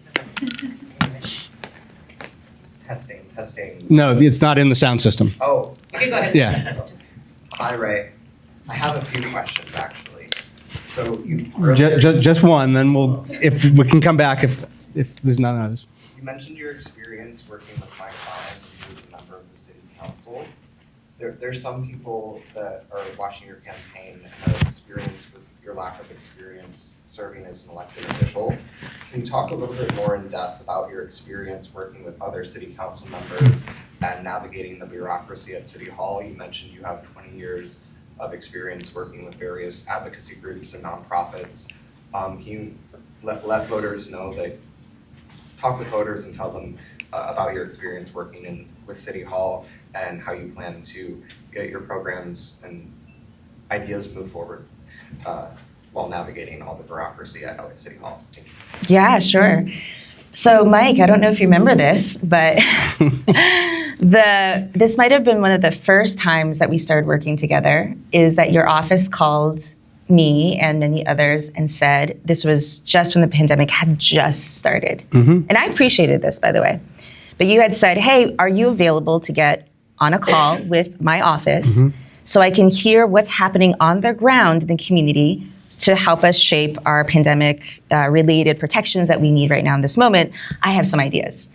Testing. No, it's not in the sound system. Oh. You can go ahead. Yeah. Hi, Rae. I have a few questions, actually. So Just one, then if we can come back if there's none others. You mentioned your experience working with Mike Bonin, who is a member of the city council. There's some people that are watching your campaign and have experience with your lack of experience serving as an elected official. Can you talk a little bit more in depth about your experience working with other city council members and navigating the bureaucracy at City Hall? You mentioned you have 20 years of experience working with various advocacy groups and nonprofits. Can you let voters know talk with voters and tell them about your experience working with City Hall and how you plan to get your programs and ideas move forward while navigating all the bureaucracy at LA City Hall. Thank you. Yeah, sure. So, Mike, I don't know if you remember this, but this might have been one of the first times that we started working together, is that your office called me and many others and said, this was just when the pandemic had just started. And I appreciated this, by the way. But you had said, hey, are you available to get on a call with my office so I can hear what's happening on the ground in the community to help us shape our pandemic related protections that we need right now in this moment? I have some ideas.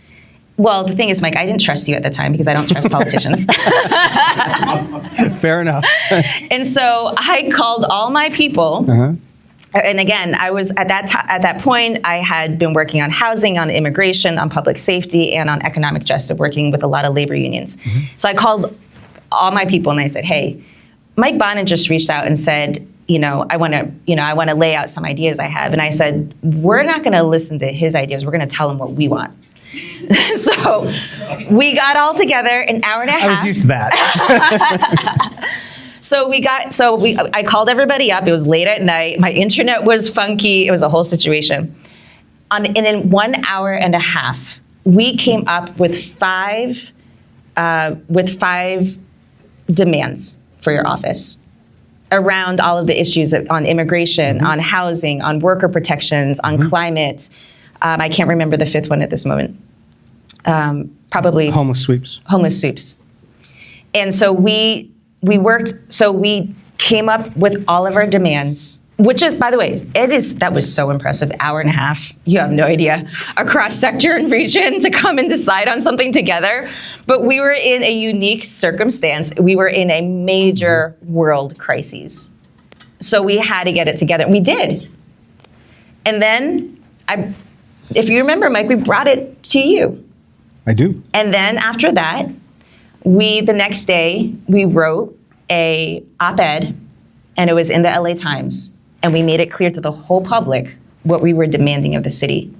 Well, the thing is, Mike, I didn't trust you at the time because I don't trust politicians. Fair enough. And so I called all my people. And again, I was at that point, I had been working on housing, on immigration, on public safety, and on economic justice, working with a lot of labor unions. So I called all my people and I said, hey, Mike Bonin just reached out and said, I want to lay out some ideas I have. And I said, we're not going to listen to his ideas. We're going to tell him what we want. So we got all together an hour and a half. I was used to that. I called everybody up. It was late at night. My internet was funky. It was a whole situation. And in 1 hour and a half, we came up with five demands for your office around all of the issues on immigration, on housing, on worker protections, on climate. I can't remember the fifth one at this moment. Probably Homeless sweeps. Homeless sweeps. And so we came up with all of our demands, which is, by the way, that was so impressive. Hour and a half, you have no idea, across sector and region to come and decide on something together. But we were in a unique circumstance. We were in a major world crisis. So we had to get it together. We did. And then, if you remember, Mike, we brought it to you. I do. And then after that, the next day, we wrote a op-ed, and it was in the LA Times, and we made it clear to the whole public what we were demanding of the city.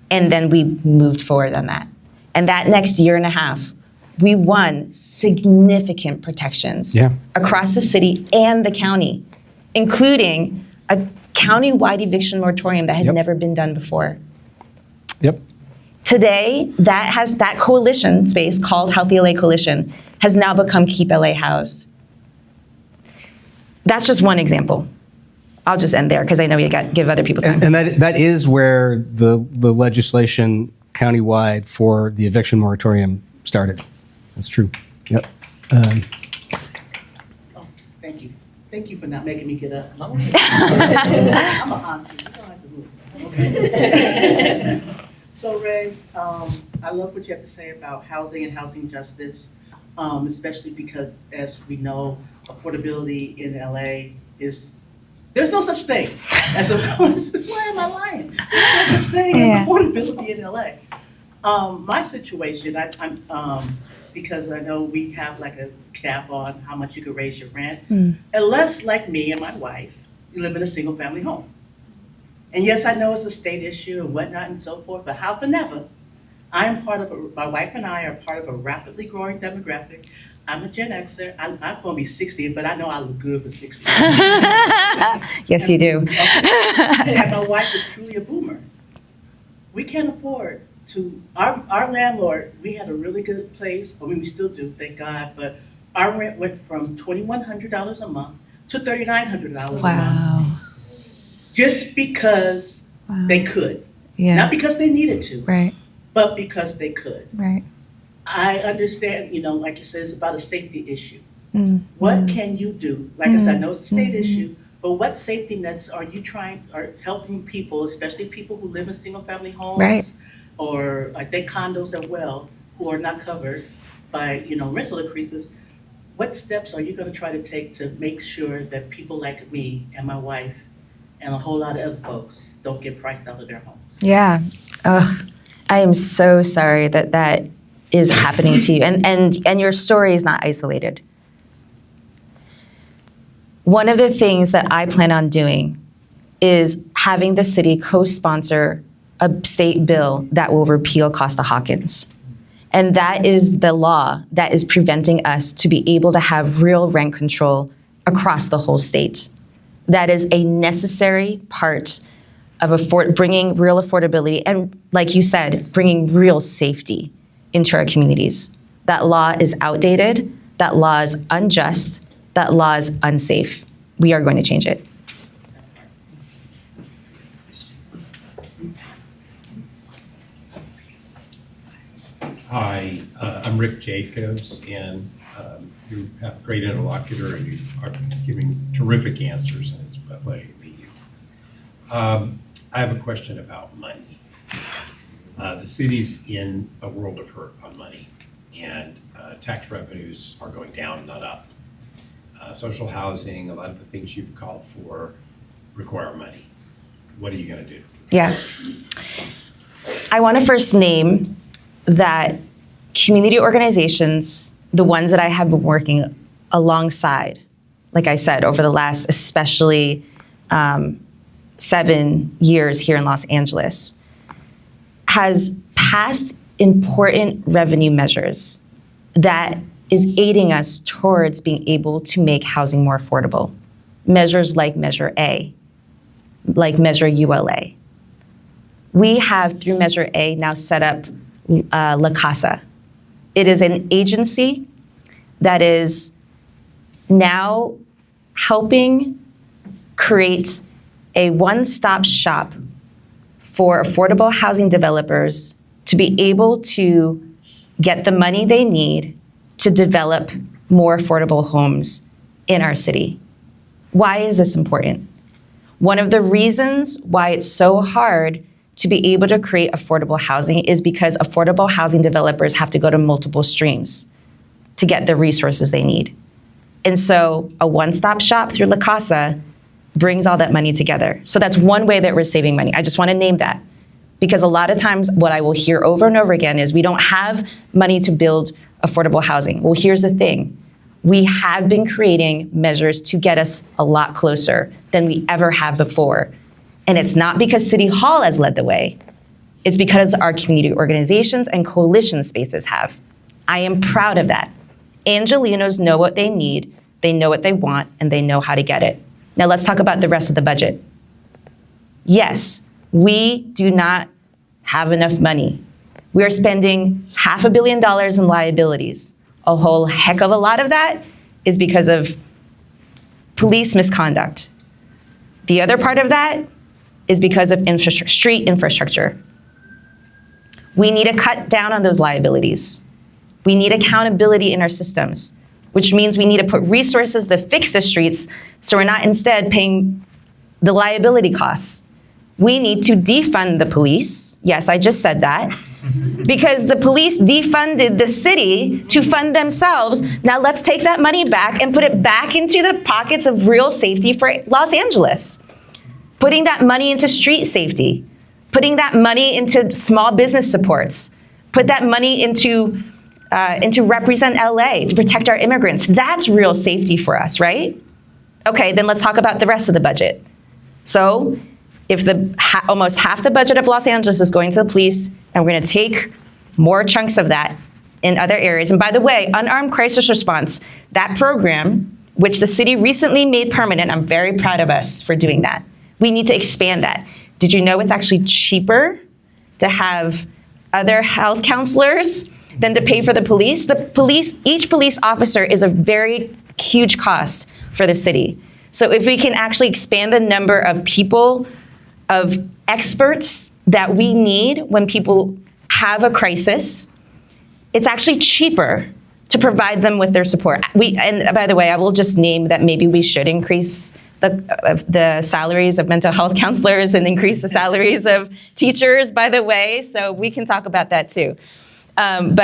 And then we moved forward on that. And that next year and a half, we won significant protections across the city and the county, including a county-wide eviction moratorium that had never been done before. Today, that coalition space called Healthy LA Coalition has now become Keep LA Housed. That's just one example. I'll just end there because I know we got to give other people time. And that is where the legislation countywide for the eviction moratorium started. That's true. Yep. Oh, thank you. Thank you for not making me get up. I'm an auntie. You don't have to move. Okay. So, Rae, I love what you have to say about housing and housing justice, especially because, as we know, affordability in LA is, there's no such thing as why am I lying? There's no such thing as affordability in LA. My situation, I'm because I know we have like a cap on how much you could raise your rent, unless, like me and my wife, you live in a single family home. And yes, I know it's a state issue and whatnot and so forth, but how for never, my wife and I are part of a rapidly growing demographic. I'm a Gen Xer. I'm going to be 60, but I know I look good for 60. Yes, you do. And my wife is truly a boomer. We can't afford to, our landlord, we had a really good place. I mean, we still do, thank God, but our rent went from $2,100 a month to $3,900 a month. Just because they could. Not because they needed to, but because they could. I understand, like you said, it's about a safety issue. What can you do? Like I said, I know it's a state issue, but what safety nets are you helping people, especially people who live in single family homes or I think condos as well, who are not covered by, rental increases? What steps are you going to try to take to make sure that people like me and my wife and a whole lot of other folks don't get priced out of their homes? Yeah. I am so sorry that is happening to you. And your story is not isolated. One of the things that I plan on doing is having the city co-sponsor a state bill that will repeal Costa-Hawkins. And that is the law that is preventing us to be able to have real rent control across the whole state. That is a necessary part of bringing real affordability and, like you said, bringing real safety into our communities. That law is outdated. That law is unjust. That law is unsafe. We are going to change it. Hi, I'm Rick Jacobs, and you have a great interlocutor, and you are giving terrific answers, and it's a pleasure to meet you. I have a question about money. The city's in a world of hurt on money, and tax revenues are going down, not up. Social housing, a lot of the things you've called for require money. What are you going to do? Yeah. I want to first name that community organizations, the ones that I have been working alongside, like I said, over the last especially 7 years here in Los Angeles, has passed important revenue measures that is aiding us towards being able to make housing more affordable. Measures like Measure A, like Measure ULA. We have, through Measure A, now set up La Casa. It is an agency that is now helping create a one-stop shop for affordable housing developers to be able to get the money they need to develop more affordable homes in our city. Why is this important? One of the reasons why it's so hard to be able to create affordable housing is because affordable housing developers have to go to multiple streams to get the resources they need. And so a one-stop shop through La Casa brings all that money together. So that's one way that we're saving money. I just want to name that. Because a lot of times what I will hear over and over again is we don't have money to build affordable housing. Well, here's the thing. We have been creating measures to get us a lot closer than we ever have before. And it's not because City Hall has led the way. It's because our community organizations and coalition spaces have. I am proud of that. Angelenos know what they need, they know what they want, and they know how to get it. Now let's talk about the rest of the budget. Yes, we do not have enough money. We are spending $500 million in liabilities. A whole heck of a lot of that is because of police misconduct. The other part of that is because of street infrastructure. We need to cut down on those liabilities. We need accountability in our systems, which means we need to put resources to fix the streets so we're not instead paying the liability costs. We need to defund the police. Yes, I just said that. Because the police defunded the city to fund themselves. Now let's take that money back and put it back into the pockets of real safety for Los Angeles. Putting that money into street safety. Putting that money into small business supports. Put that money into Represent LA to protect our immigrants. That's real safety for us, right? Okay, then let's talk about the rest of the budget. So if almost half the budget of Los Angeles is going to the police, and we're going to take more chunks of that in other areas. And by the way, unarmed crisis response, that program, which the city recently made permanent, I'm very proud of us for doing that. We need to expand that. Did you know it's actually cheaper to have other health counselors than to pay for the police? Each police officer is a very huge cost for the city. So if we can actually expand the number of people, of experts that we need when people have a crisis, it's actually cheaper to provide them with their support. And by the way, I will just name that maybe we should increase the salaries of mental health counselors and increase the salaries of teachers, by the way, so we can talk about that too. And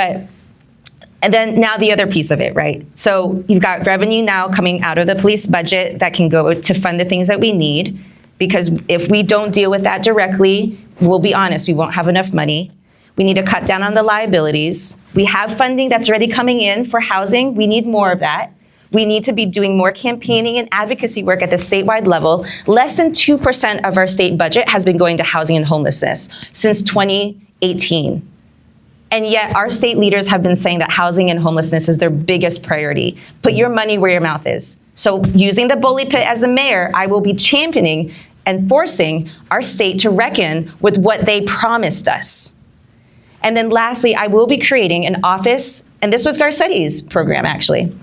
then now the other piece of it, right? So you've got revenue now coming out of the police budget that can go to fund the things that we need. Because if we don't deal with that directly, we'll be honest, we won't have enough money. We need to cut down on the liabilities. We have funding that's already coming in for housing. We need more of that. We need to be doing more campaigning and advocacy work at the statewide level. Less than 2% of our state budget has been going to housing and homelessness since 2018. And yet our state leaders have been saying that housing and homelessness is their biggest priority. Put your money where your mouth is. So using the bully pit as the mayor, I will be championing and forcing our state to reckon with what they promised us. And then lastly, I will be creating an office, and this was Garcetti's program actually,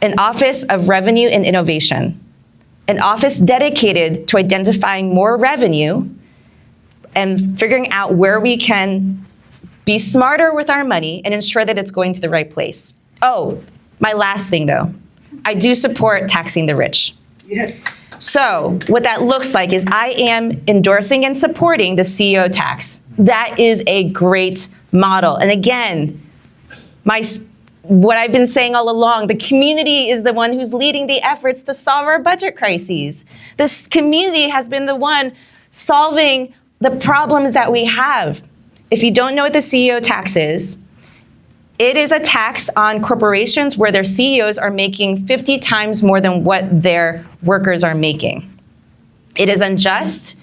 an office of revenue and innovation, an office dedicated to identifying more revenue and figuring out where we can be smarter with our money and ensure that it's going to the right place. Oh, my last thing though. I do support taxing the rich. Yeah. So what that looks like is I am endorsing and supporting the CEO tax. That is a great model. And again, what I've been saying all along, the community is the one who's leading the efforts to solve our budget crises. This community has been the one solving the problems that we have. If you don't know what the CEO tax is, it is a tax on corporations where their CEOs are making 50 times more than what their workers are making. It is unjust,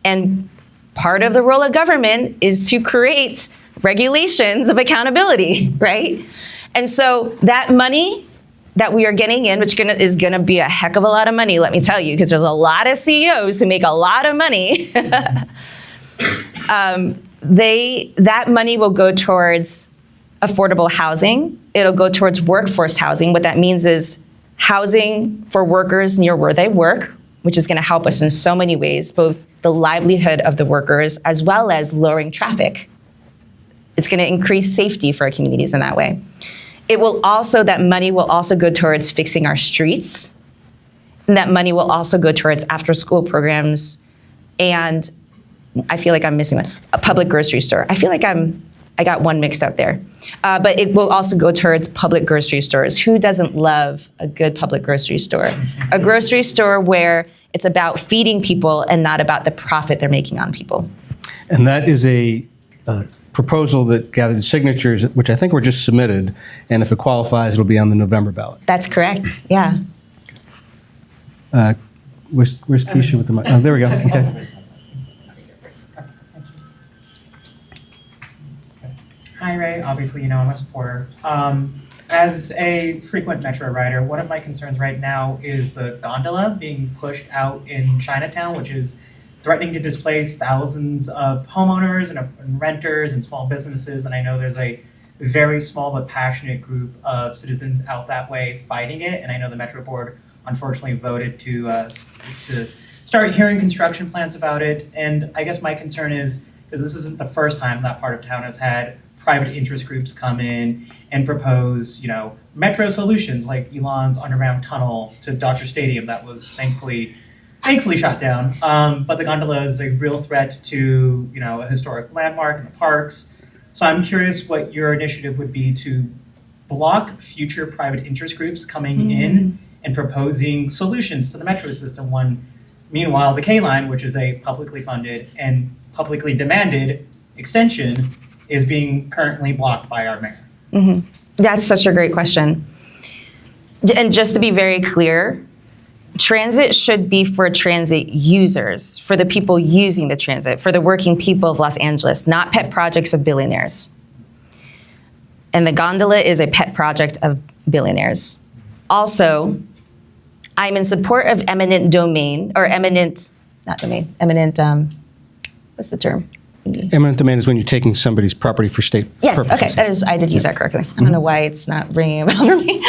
and part of the role of government is to create regulations of accountability, right? And so that money that we are getting in, which is gonna be a heck of a lot of money, let me tell you, because there's a lot of CEOs who make a lot of money. That money will go towards affordable housing. It'll go towards workforce housing. What that means is housing for workers near where they work, which is going to help us in so many ways, both the livelihood of the workers as well as lowering traffic. It's going to increase safety for our communities in that way. That money will also go towards fixing our streets. And that money will also go towards after-school programs. And I feel like I'm missing one, a public grocery store. I feel like I got one mixed up there. But it will also go towards public grocery stores. Who doesn't love a good public grocery store? A grocery store where it's about feeding people and not about the profit they're making on people. And that is a proposal that gathered signatures, which I think were just submitted. And if it qualifies, it'll be on the November ballot. That's correct, yeah. Where's Keisha with the mic? Oh, there we go, okay. Hi, Ray. Obviously, I'm a supporter. As a frequent metro rider, one of my concerns right now is the gondola being pushed out in Chinatown, which is threatening to displace thousands of homeowners and renters and small businesses. And I know there's a very small but passionate group of citizens out that way fighting it. And I know the Metro Board unfortunately voted to start hearing construction plans about it. And I guess my concern is, because this isn't the first time that part of town has had private interest groups come in and propose, metro solutions like Elon's underground tunnel to Dodger Stadium that was thankfully shot down. But the gondola is a real threat to, a historic landmark in the parks. So I'm curious what your initiative would be to block future private interest groups coming in and proposing solutions to the metro system. Meanwhile, the K line, which is a publicly funded and publicly demanded extension, is being currently blocked by our mayor. That's such a great question. And just to be very clear, transit should be for transit users, for the people using the transit, for the working people of Los Angeles, not pet projects of billionaires. And the gondola is a pet project of billionaires. Also, I'm in support of eminent domain, or eminent, not domain, eminent, what's the term? Eminent domain is when you're taking somebody's property for state Yes, purposes. okay, I did use that correctly. I don't know why it's not ringing a bell for me.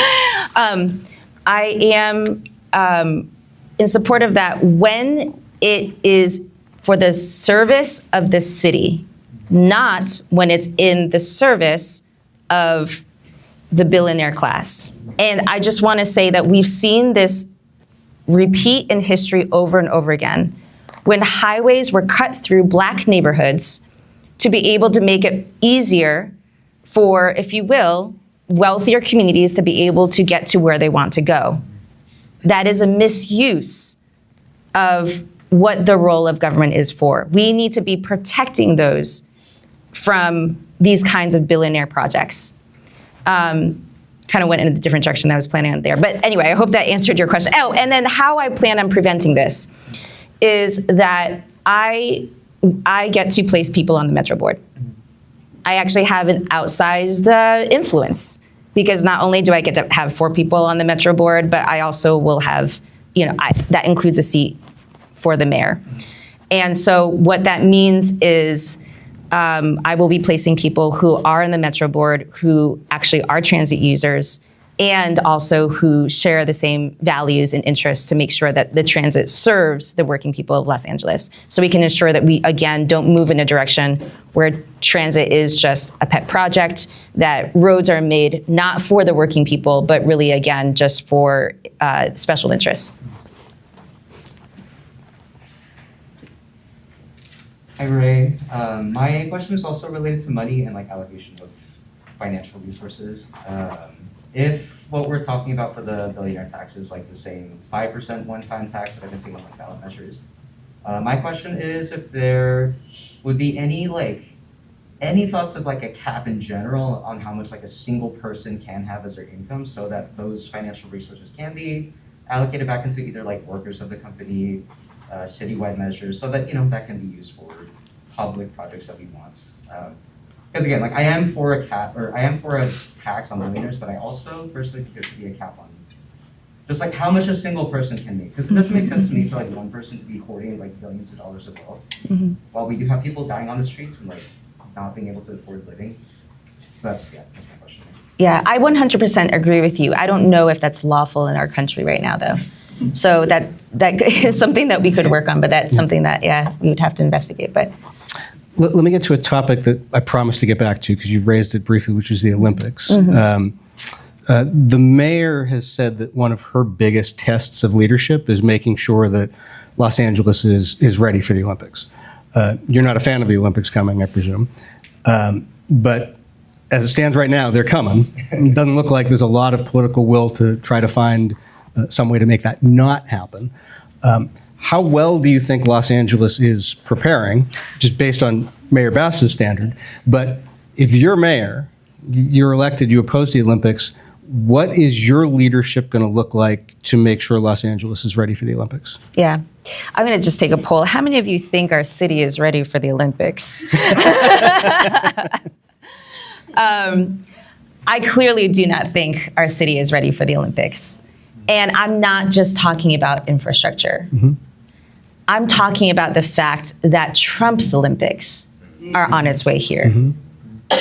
I am in support of that when it is for the service of the city, not when it's in the service of the billionaire class. And I just want to say that we've seen this repeat in history over and over again. When highways were cut through Black neighborhoods to be able to make it easier for, if you will, wealthier communities to be able to get to where they want to go. That is a misuse of what the role of government is for. We need to be protecting those from these kinds of billionaire projects. Kind of went in a different direction than I was planning on there. But anyway, I hope that answered your question. Oh, and then how I plan on preventing this is that I get to place people on the Metro Board. I actually have an outsized influence because not only do I get to have 4 people on the Metro Board, but I also will have, that includes a seat for the mayor. And so what that means is I will be placing people who are in the Metro Board who actually are transit users and also who share the same values and interests to make sure that the transit serves the working people of Los Angeles. So we can ensure that we, again, don't move in a direction where transit is just a pet project, that roads are made not for the working people, but really, again, just for special interests. Hi, Ray. My question is also related to money and allocation of financial resources. If what we're talking about for the billionaire tax is the same 5% one-time tax that I've been seeing on ballot measures, my question is if there would be any thoughts of a cap in general on how much a single person can have as their income, so that those financial resources can be allocated back into either workers of the company, citywide measures, so that that can be used for public projects that we want. Because again, I am for a cap, or I am for a tax on millionaires, but I also personally think there should be a cap on just how much a single person can make. Because it doesn't make sense to me for one person to be hoarding billions of dollars of wealth, while we do have people dying on the streets and not being able to afford living. So that's my question. Yeah, I 100% agree with you. I don't know if that's lawful in our country right now, though. So that is something that we could work on, but that's something that, we would have to investigate. But Let me get to a topic that I promised to get back to because you've raised it briefly, which is the Olympics. The mayor has said that one of her biggest tests of leadership is making sure that Los Angeles is ready for the Olympics. You're not a fan of the Olympics coming, I presume. But as it stands right now, they're coming. It doesn't look like there's a lot of political will to try to find some way to make that not happen. How well do you think Los Angeles is preparing, just based on Mayor Bass's standard? But if you're mayor, you're elected, you oppose the Olympics, what is your leadership going to look like to make sure Los Angeles is ready for the Olympics? yeah, I'm going to just take a poll. How many of you think our city is ready for the Olympics? I clearly do not think our city is ready for the Olympics. And I'm not just talking about infrastructure. I'm talking about the fact that Trump's Olympics are on its way here.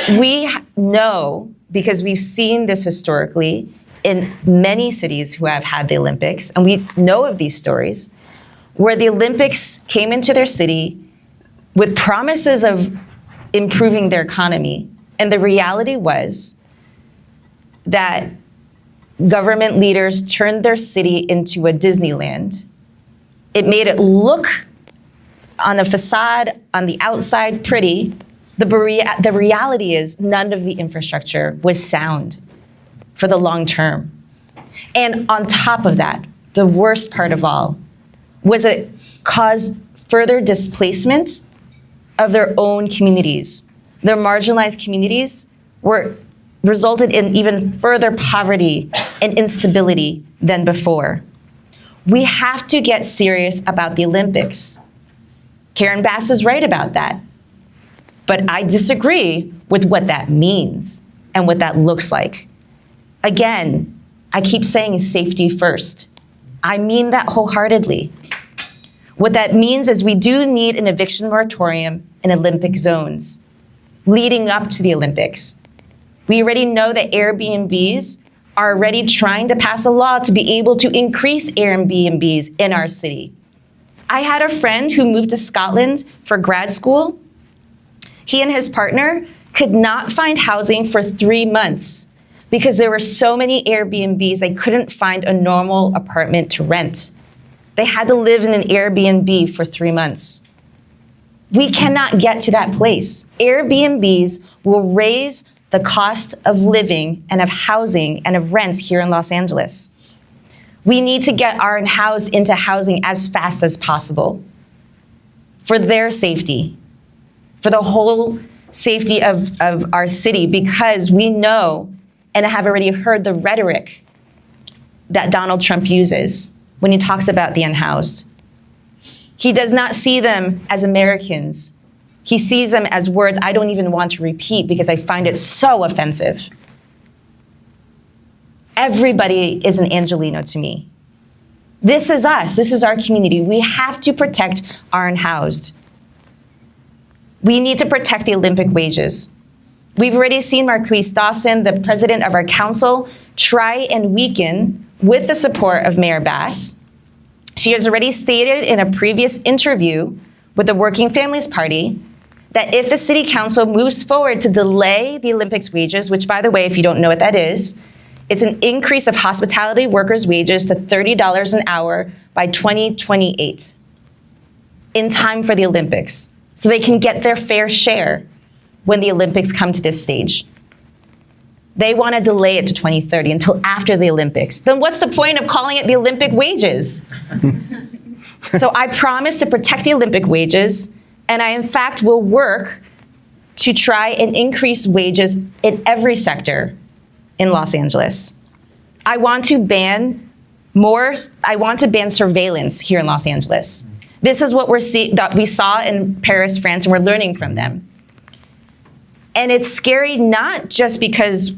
We know, because we've seen this historically in many cities who have had the Olympics, and we know of these stories, where the Olympics came into their city with promises of improving their economy. And the reality was that government leaders turned their city into a Disneyland. It made it look on the facade, on the outside, pretty. The reality is none of the infrastructure was sound for the long term. And on top of that, the worst part of all was it caused further displacement of their own communities. Their marginalized communities resulted in even further poverty and instability than before. We have to get serious about the Olympics. Karen Bass is right about that. But I disagree with what that means and what that looks like. Again, I keep saying safety first. I mean that wholeheartedly. What that means is we do need an eviction moratorium in Olympic zones leading up to the Olympics. We already know that Airbnbs are already trying to pass a law to be able to increase Airbnbs in our city. I had a friend who moved to Scotland for grad school. He and his partner could not find housing for 3 months because there were so many Airbnbs they couldn't find a normal apartment to rent. They had to live in an Airbnb for 3 months. We cannot get to that place. Airbnbs will raise the cost of living and of housing and of rents here in Los Angeles. We need to get our unhoused into housing as fast as possible for their safety, for the whole safety of our city, because we know and have already heard the rhetoric that Donald Trump uses when he talks about the unhoused. He does not see them as Americans. He sees them as words I don't even want to repeat because I find it so offensive. Everybody is an Angelino to me. This is us. This is our community. We have to protect our unhoused. We need to protect the Olympic wages. We've already seen Marquise Dawson, the president of our council, try and weaken, with the support of Mayor Bass. She has already stated in a previous interview with the Working Families Party that if the city council moves forward to delay the Olympics wages, which, by the way, if you don't know what that is, it's an increase of hospitality workers' wages to $30 an hour by 2028, in time for the Olympics, so they can get their fair share when the Olympics come to this stage. They want to delay it to 2030 until after the Olympics. Then what's the point of calling it the Olympic wages? So I promise to protect the Olympic wages, and I, in fact, will work to try and increase wages in every sector in Los Angeles. I want to ban surveillance here in Los Angeles. This is what that we saw in Paris, France, and we're learning from them. And it's scary not just because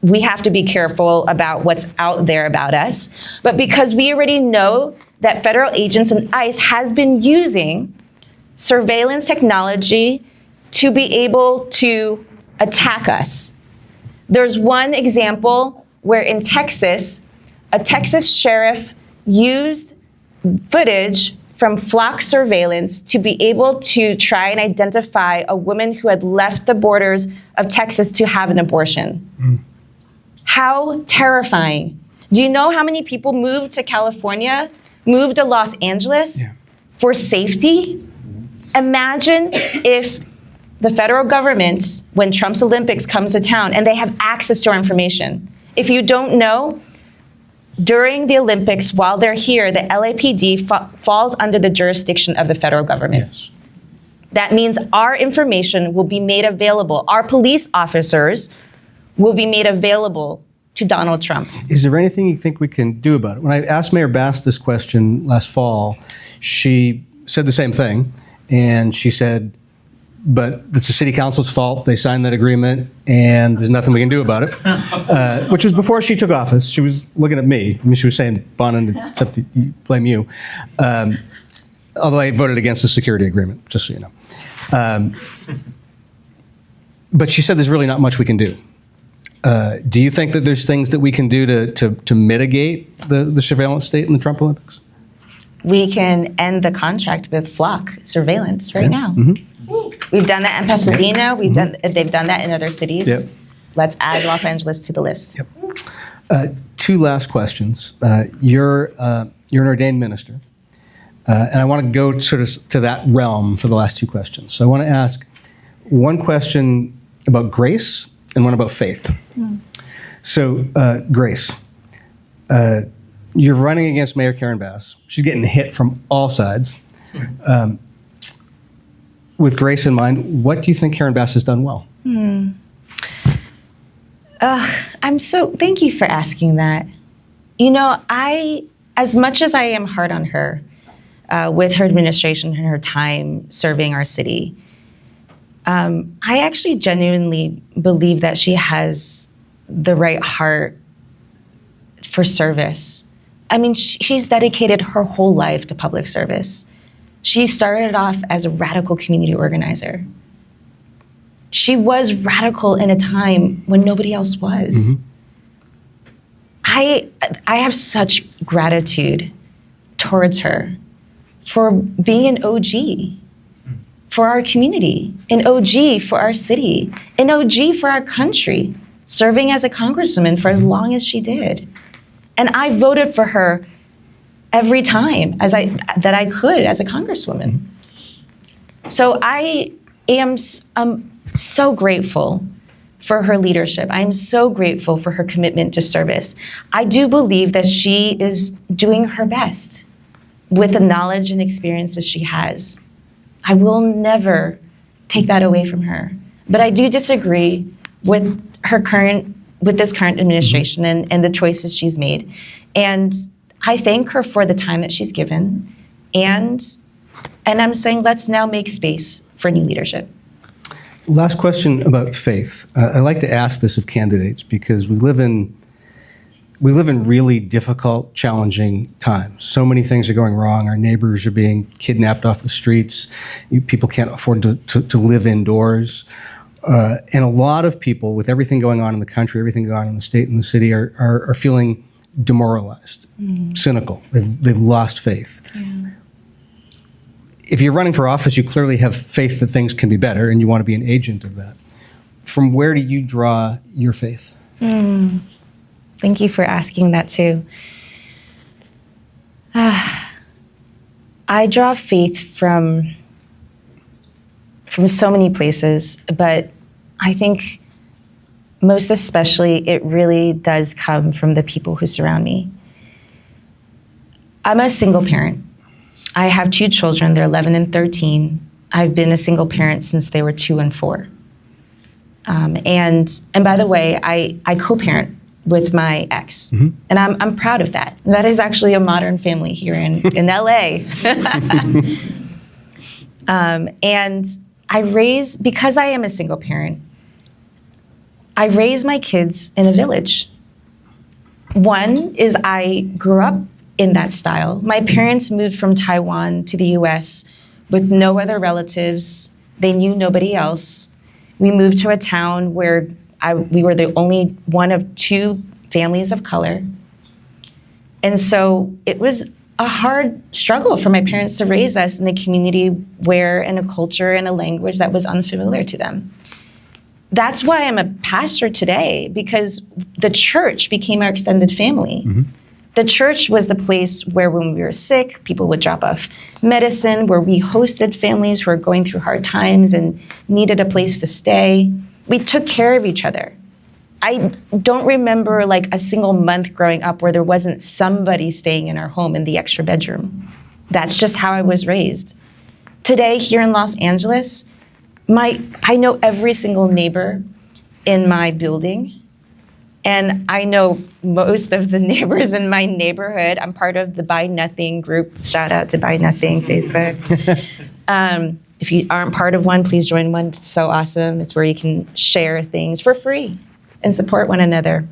we have to be careful about what's out there about us, but because we already know that federal agents and ICE has been using surveillance technology to be able to attack us. There's one example where in Texas, a Texas sheriff used footage from flock surveillance to be able to try and identify a woman who had left the borders of Texas to have an abortion. How terrifying. Do you know how many people moved to California, moved to Los Angeles for safety? Imagine if the federal government, when Trump's Olympics comes to town, and they have access to our information. If you don't know, during the Olympics, while they're here, the LAPD falls under the jurisdiction of the federal government. Yes. That means our information will be made available. Our police officers will be made available to Donald Trump. Is there anything you think we can do about it? When I asked Mayor Bass this question last fall, she said the same thing. And she said, but it's the city council's fault. They signed that agreement, and there's nothing we can do about it. Which was before she took office. She was looking at me. I mean, she was saying, Bonin, it's up to you, blame you. Although I voted against the security agreement, just so you know. But she said there's really not much we can do. Do you think that there's things that we can do to mitigate the surveillance state in the Trump Olympics? We can end the contract with flock surveillance right now. Mm-hmm. We've done that in Pasadena. They've done that in other cities. Yep. Let's add Los Angeles to the list. Yep. Two last questions. You're an ordained minister, and I want to go sort of to that realm for the last two questions. So I want to ask one question about grace and one about faith. So, Grace, you're running against Mayor Karen Bass. She's getting hit from all sides. With Grace in mind, what do you think Karen Bass has done well? Thank you for asking that. You know, as much as I am hard on her with her administration and her time serving our city, I actually genuinely believe that she has the right heart for service. I mean, she's dedicated her whole life to public service. She started off as a radical community organizer. She was radical in a time when nobody else was. Mm-hmm. I have such gratitude towards her for being an OG for our community, an OG for our city, an OG for our country, serving as a congresswoman for as long as she did. And I voted for her every time that I could as a congresswoman. So I am so grateful for her leadership. I'm so grateful for her commitment to service. I do believe that she is doing her best with the knowledge and experiences she has. I will never take that away from her. But I do disagree with this current administration and the choices she's made. And I thank her for the time that she's given. And I'm saying, let's now make space for new leadership. Last question about faith. I like to ask this of candidates because we live in really difficult, challenging times. So many things are going wrong. Our neighbors are being kidnapped off the streets. People can't afford to live indoors. And a lot of people, with everything going on in the country, everything going on in the state and the city, are feeling demoralized, cynical. They've lost faith. Yeah. If you're running for office, you clearly have faith that things can be better, and you want to be an agent of that. From where do you draw your faith? Thank you for asking that too. I draw faith from so many places, but I think most especially it really does come from the people who surround me. I'm a single parent. I have two children, they're 11 and 13. I've been a single parent since they were 2 and 4. And by the way, I co-parent with my ex. Mm-hmm. And I'm proud of that. That is actually a modern family here in LA. And because I am a single parent, I raise my kids in a village. One is I grew up in that style. My parents moved from Taiwan to the US with no other relatives. They knew nobody else. We moved to a town where we were the only one of 2 families of color. And so it was a hard struggle for my parents to raise us in a community in a culture and a language that was unfamiliar to them. That's why I'm a pastor today, because the church became our extended family. Mm-hmm. The church was the place where when we were sick, people would drop off medicine, where we hosted families who were going through hard times and needed a place to stay. We took care of each other. I don't remember like a single month growing up where there wasn't somebody staying in our home in the extra bedroom. That's just how I was raised. Today, here in Los Angeles, I know every single neighbor in my building. And I know most of the neighbors in my neighborhood. I'm part of the Buy Nothing group. Shout out to Buy Nothing Facebook. If you aren't part of one, please join one. It's so awesome. It's where you can share things for free and support one another.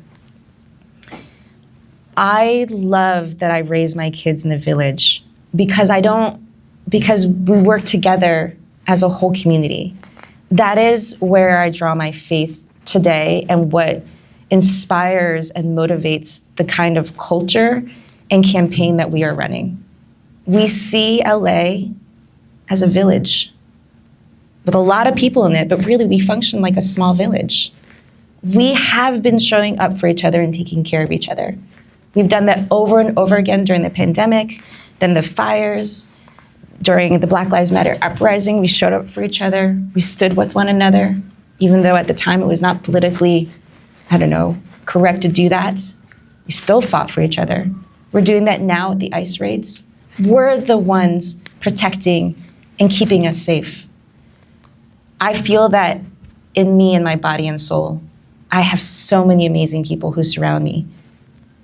I love that I raise my kids in the village because we work together as a whole community. That is where I draw my faith today and what inspires and motivates the kind of culture and campaign that we are running. We see LA as a village with a lot of people in it, but really we function like a small village. We have been showing up for each other and taking care of each other. We've done that over and over again during the pandemic, then the fires, during the Black Lives Matter uprising. We showed up for each other. We stood with one another, even though at the time it was not politically, correct to do that. We still fought for each other. We're doing that now with the ICE raids. We're the ones protecting and keeping us safe. I feel that in me and my body and soul. I have so many amazing people who surround me.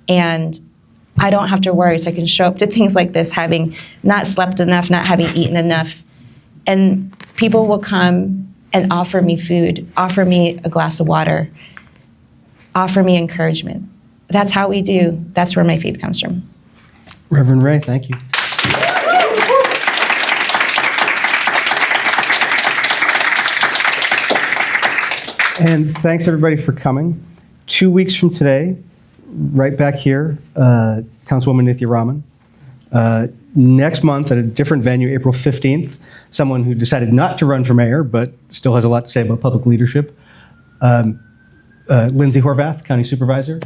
And I don't have to worry, so I can show up to things like this, having not slept enough, not having eaten enough. And people will come and offer me food, offer me a glass of water, offer me encouragement. That's how we do. That's where my faith comes from. Reverend Rae, thank you. And thanks everybody for coming. 2 weeks from today, right back here, Councilwoman Nithya Raman. Next month at a different venue, April 15th, someone who decided not to run for mayor but still has a lot to say about public leadership, Lindsay Horvath, County Supervisor.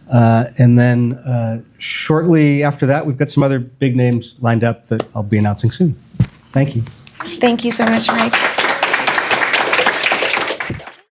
And then shortly after that, we've got some other big names lined up that I'll be announcing soon. Thank you. Thank you so much, Mike.